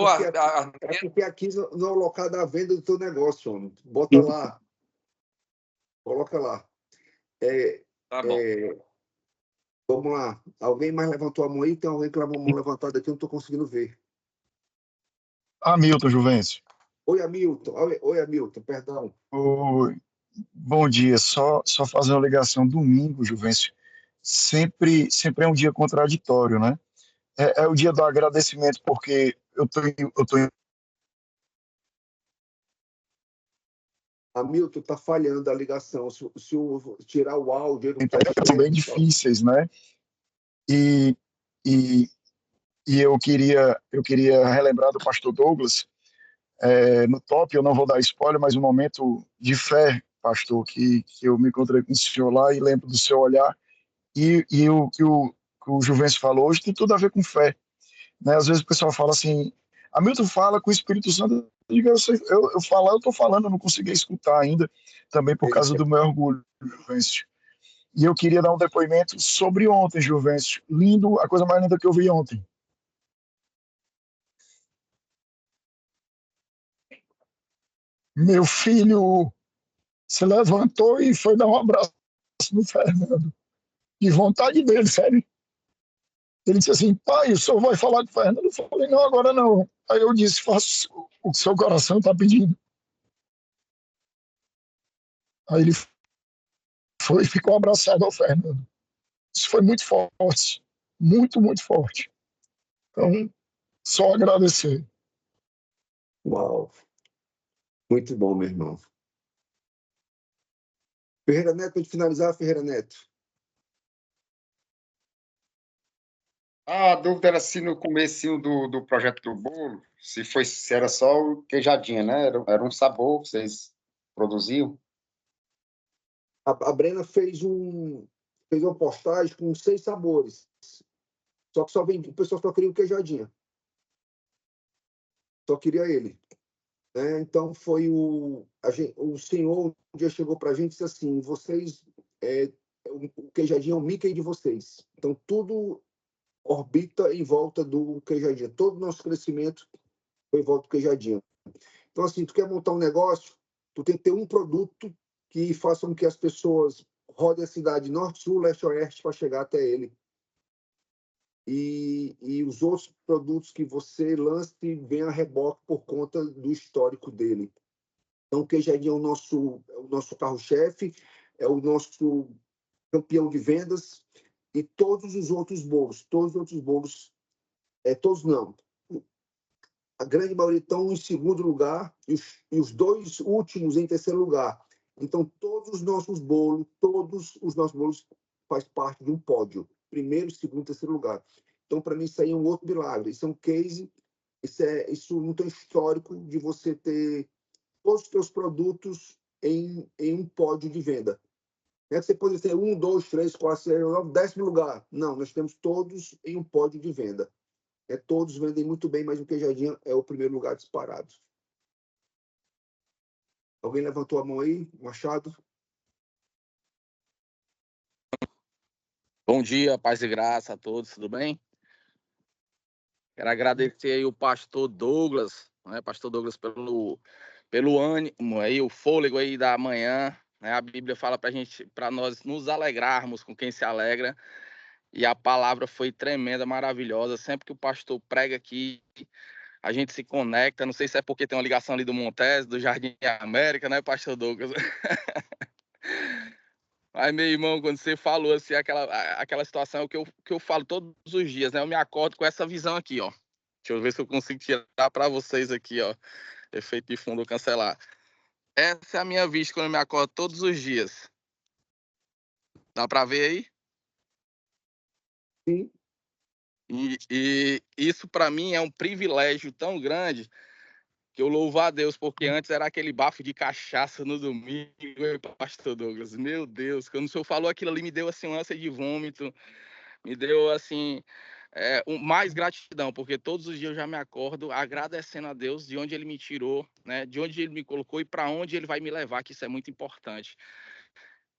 porque aqui não é o local da venda do teu negócio, homem. Bota lá. Coloca lá. Tá bom. Vamos lá. Alguém mais levantou a mão aí? Tem alguém com a mão levantada aqui? Eu não estou conseguindo ver. Hamilton Juvencio. Oi, Hamilton. Oi, Hamilton. Perdão. Oi. Bom dia. Só fazer uma ligação domingo, Juvencio. Sempre é um dia contraditório, né? É o dia do agradecimento, porque eu tô Hamilton, está falhando a ligação. Se eu tirar o áudio... são bem difíceis, né? E eu queria relembrar do pastor Douglas, no top, eu não vou dar spoiler, mas um momento de fé, pastor, que eu me encontrei com o senhor lá e lembro do seu olhar. E o que o Juvencio falou hoje tem tudo a ver com fé. Né? Às vezes o pessoal fala assim, Hamilton fala com o Espírito Santo, eu estou falando, eu não consegui escutar ainda, também por causa do meu orgulho, Juvencio. E eu queria dar um depoimento sobre ontem, Juvencio. Lindo, a coisa mais linda que eu vi ontem. Meu filho se levantou e foi dar um abraço no Fernando. De vontade dele, sério. Ele disse assim, pai, o senhor vai falar com o Fernando? Eu falei, não, agora não. Aí eu disse, faça o que seu coração está pedindo. Aí ele foi e ficou abraçado ao Fernando. Isso foi muito forte. Muito, muito forte. Então, só agradecer. Uau. Muito bom, meu irmão. Ferreira Neto, para finalizar, Ferreira Neto. A dúvida era se no comecinho do projeto do bolo, se era só o queijadinha, né? Era um sabor que vocês produziam. A Brena fez uma postagem com 6 sabores. Só que o pessoal só queria o queijadinha. Só queria ele. Né? Então, foi o senhor um dia chegou para a gente e disse assim, vocês, o queijadinho é o Mickey de vocês. Então, tudo orbita em volta do queijadinho. Todo o nosso crescimento foi em volta do queijadinho. Então, assim, tu quer montar um negócio, tu tem que ter um produto que faça com que as pessoas rodem a cidade norte, sul, leste, oeste para chegar até ele. E os outros produtos que você lance vêm a reboque por conta do histórico dele. Então, o queijadinho é o nosso carro-chefe, é o nosso campeão de vendas, e todos os outros bolos, todos não. a grande maioria estão em segundo lugar e os 2 últimos em terceiro lugar. Então, todos os nossos bolos faz parte de um pódio. Primeiro, segundo, terceiro lugar. Então, para mim, isso aí é um outro milagre. Isso é um case, isso não tem histórico de você ter todos os seus produtos em um pódio de venda. Não é que você pode ter 1, 2, 3, 4, 6, 9, 10º lugar. Não, nós temos todos em um pódio de venda. Todos vendem muito bem, mas o Queijadinha é o primeiro lugar disparado. Alguém levantou a mão aí? Machado? Bom dia, paz e graça a todos, tudo bem? Quero agradecer aí o pastor Douglas, né? Pastor Douglas pelo ânimo aí, o fôlego aí da manhã, né? A Bíblia fala para nós nos alegrarmos com quem se alegra. E a palavra foi tremenda, maravilhosa. Sempre que o pastor prega aqui, a gente se conecta. Não sei se é porque tem uma ligação ali do Montes, do Jardim América, né, pastor Douglas? Aí, meu irmão, quando você falou assim, aquela situação que eu falo todos os dias, né? Eu me acordo com essa visão aqui, ó. Deixa eu ver se eu consigo tirar para vocês aqui, ó. Efeito de fundo, cancelar. Essa é a minha vista quando eu me acordo todos os dias. Dá para ver aí? Sim. E isso para mim é um privilégio tão grande que eu louvo a Deus, porque antes era aquele bafo de cachaça no domingo, pastor Douglas. Meu Deus, quando o senhor falou aquilo ali, me deu assim uma ânsia de vômito, me deu assim mais gratidão, porque todos os dias eu já me acordo agradecendo a Deus de onde ele me tirou, né? De onde ele me colocou e para onde ele vai me levar, que isso é muito importante.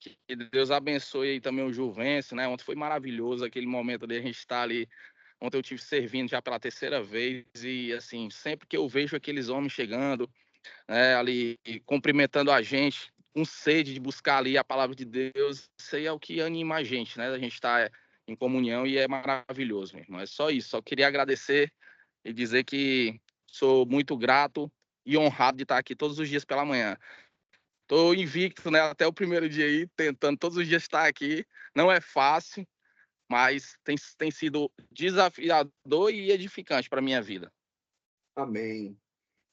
Que Deus abençoe aí também o Juvencio, né? Ontem foi maravilhoso aquele momento de a gente estar ali. Ontem eu estive servindo já pela terceira vez e, assim, sempre que eu vejo aqueles homens chegando, né, ali cumprimentando a gente, com sede de buscar ali a palavra de Deus, isso aí é o que anima a gente, né? A gente está em comunhão e é maravilhoso, meu irmão. É só isso. Só queria agradecer e dizer que sou muito grato e honrado de estar aqui todos os dias pela manhã. Estou invicto, né? Até o primeiro dia aí, tentando todos os dias estar aqui. Não é fácil, mas tem sido desafiador e edificante para a minha vida. Amém.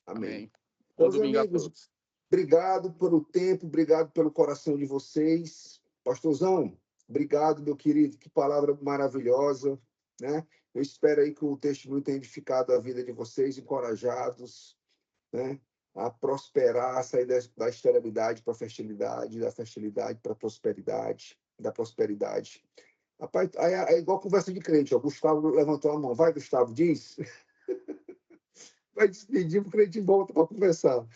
Amém. Bom Meus domingo a amigos, todos. obrigado pelo tempo, obrigado pelo coração de vocês. Pastorzão, obrigado, meu querido, que palavra maravilhosa, né? Eu espero aí que o testemunho tenha edificado a vida de vocês, encorajados, né? A prosperar, a sair da esterilidade para a fertilidade, da fertilidade para a prosperidade, da prosperidade. Rapaz, aí é igual conversa de crente, ó. Gustavo levantou a mão. Vai, Gustavo, diz. Vai despedir para o crente volta para conversar.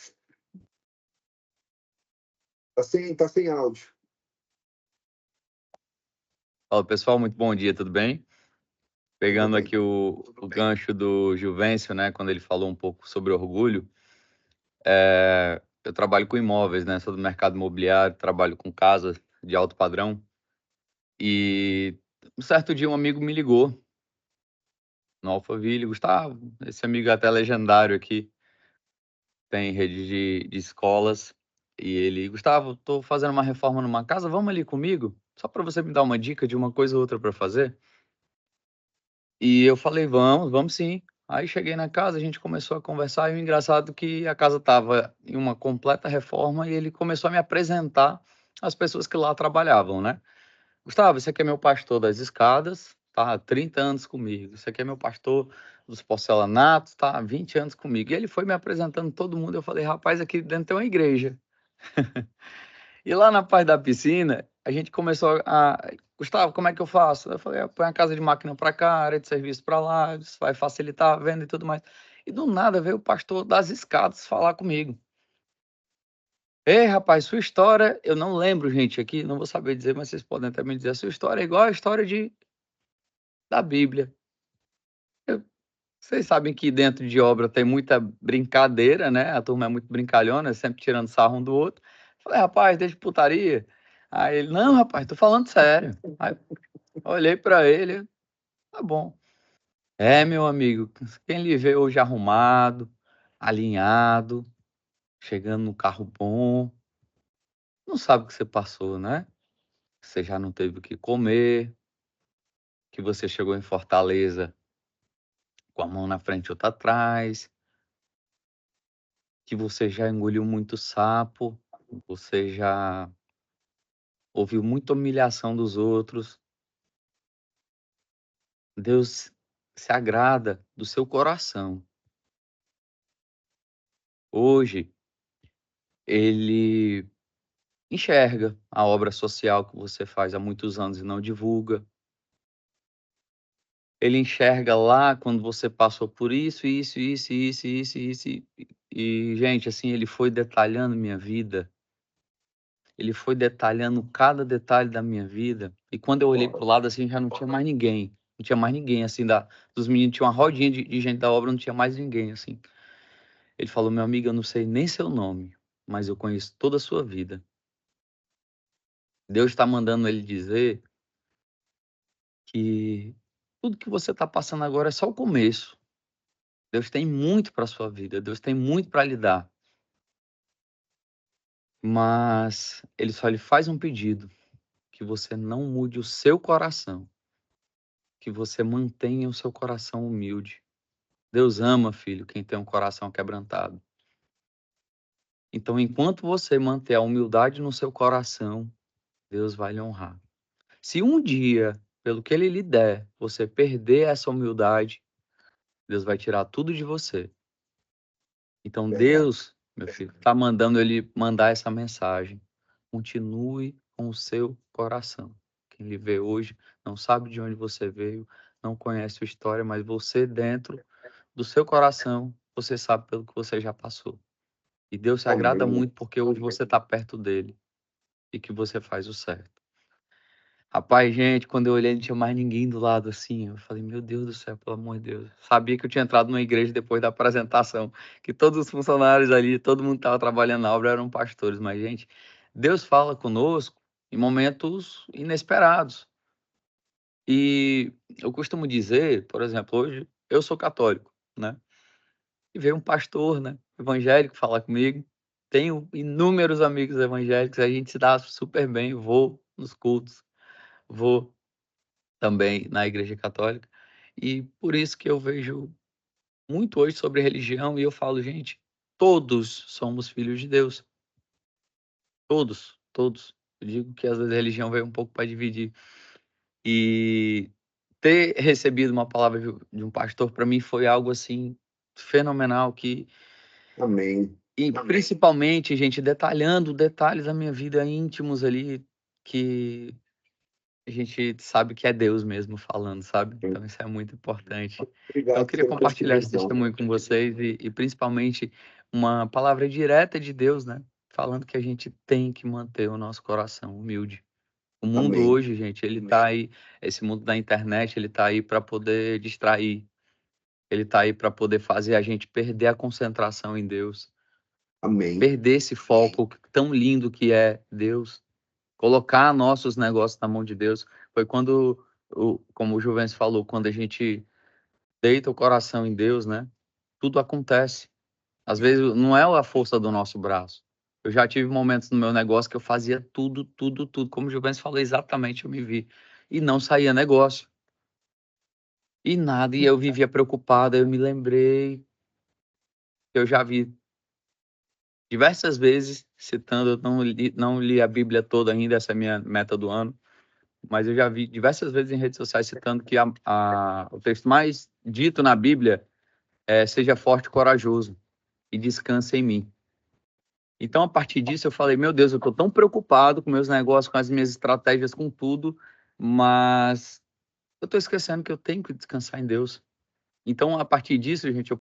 Tá sem áudio. Fala pessoal, muito bom dia, tudo bem? Pegando aqui o gancho do Juvencio, né, quando ele falou um pouco sobre orgulho, eu trabalho com imóveis, né, sou do mercado imobiliário, trabalho com casas de alto padrão, e um certo dia um amigo me ligou no Alphaville, Gustavo, esse amigo é até legendário aqui, tem rede de escolas, e ele, Gustavo, tô fazendo uma reforma numa casa, vamos ali comigo? Só para você me dar uma dica de uma coisa ou outra para fazer? E eu falei, vamos sim. Aí cheguei na casa, a gente começou a conversar, e o engraçado é que a casa estava em uma completa reforma e ele começou a me apresentar as pessoas que lá trabalhavam, né? Gustavo, esse aqui é meu pastor das escadas, tá há 30 anos comigo. Esse aqui é meu pastor dos porcelanatos, tá há 20 anos comigo. E ele foi me apresentando todo mundo, eu falei, rapaz, aqui dentro tem uma igreja. E lá na parte da piscina, a gente começou a... Gustavo, como é que eu faço? Eu falei, põe a casa de máquina para cá, área de serviço para lá, isso vai facilitar a venda e tudo mais. E do nada veio o pastor das escadas falar comigo. Ei, rapaz, sua história, eu não lembro, gente, aqui, não vou saber dizer, mas vocês podem até me dizer, a sua história é igual a história da Bíblia. Vocês sabem que dentro de obra tem muita brincadeira, né? A turma é muito brincalhona, sempre tirando sarro um do outro. Falei, rapaz, deixa de putaria. Aí ele, não, rapaz, tô falando sério. Aí olhei para ele, tá bom. Meu amigo, quem lhe vê hoje arrumado, alinhado, chegando no carro bom, não sabe o que você passou, né? Você já não teve o que comer, que você chegou em Fortaleza com a mão na frente e outra atrás, que você já engoliu muito sapo, você já ouviu muita humilhação dos outros. Deus se agrada do seu coração. Hoje, Ele enxerga a obra social que você faz há muitos anos e não divulga. Ele enxerga lá quando você passou por isso. E, gente, assim, ele foi detalhando minha vida. Ele foi detalhando cada detalhe da minha vida. E quando eu olhei pro lado, assim, já não tinha mais ninguém. Não tinha mais ninguém, assim, dos meninos. Tinha uma rodinha de gente da obra, não tinha mais ninguém, assim. Ele falou, meu amigo, eu não sei nem seu nome, mas eu conheço toda a sua vida. Deus está mandando ele dizer que tudo que você está passando agora é só o começo. Deus tem muito para sua vida, Deus tem muito para lhe dar. Mas ele só lhe faz um pedido, que você não mude o seu coração, que você mantenha o seu coração humilde. Deus ama, filho, quem tem um coração quebrantado. Então, enquanto você manter a humildade no seu coração, Deus vai lhe honrar. Se um dia, pelo que ele lhe der, você perder essa humildade, Deus vai tirar tudo de você. Então, Deus, meu filho, está mandando ele mandar essa mensagem. Continue com o seu coração. Quem lhe vê hoje não sabe de onde você veio, não conhece sua história, mas você, dentro do seu coração, você sabe pelo que você já passou. E Deus se agrada muito porque hoje você está perto dele e que você faz o certo. Rapaz, gente, quando eu olhei, não tinha mais ninguém do lado assim. Eu falei, meu Deus do céu, pelo amor de Deus. Sabia que eu tinha entrado numa igreja depois da apresentação, que todos os funcionários ali, todo mundo que estava trabalhando na obra eram pastores. Mas, gente, Deus fala conosco em momentos inesperados. E eu costumo dizer, por exemplo, hoje eu sou católico, né? E veio um pastor, né, evangélico falar comigo. Tenho inúmeros amigos evangélicos, a gente se dá super bem, vou nos cultos, vou também na Igreja Católica, e por isso que eu vejo muito hoje sobre religião e eu falo, gente, todos somos filhos de Deus. Todos, todos. Eu digo que às vezes a religião veio um pouco para dividir. E ter recebido uma palavra de um pastor para mim foi algo assim fenomenal que Amém. e principalmente, gente, detalhando detalhes da minha vida íntimos ali que a gente sabe que é Deus mesmo falando, sabe? Então isso é muito importante. Então eu Obrigado queria pela compartilhar esse visão. testemunho com vocês e principalmente uma palavra direta de Deus, né? Falando que a gente tem que manter o nosso coração humilde. O mundo Amém. hoje, gente, ele tá aí, esse mundo da internet, ele tá aí para poder distrair. Ele tá aí para poder fazer a gente perder a concentração em Deus. Amém. Perder esse foco tão lindo que é Deus. Colocar nossos negócios na mão de Deus. Foi quando, como o Juvencio falou, quando a gente deita o coração em Deus, né? Tudo acontece. Às vezes não é a força do nosso braço. Eu já tive momentos no meu negócio que eu fazia tudo. Como o Juvencio falou, exatamente, eu me vi. E não saía negócio. E nada, e eu vivia preocupado. Eu me lembrei que eu já vi diversas vezes, citando, eu não li a Bíblia toda ainda, essa é a minha meta do ano, mas eu já vi diversas vezes em redes sociais citando que o texto mais dito na Bíblia é seja forte e corajoso e descansa em mim. Então, a partir disso, eu falei, meu Deus, eu estou tão preocupado com meus negócios, com as minhas estratégias, com tudo, mas eu estou esquecendo que eu tenho que descansar em Deus. Então, a partir disso, gente, eu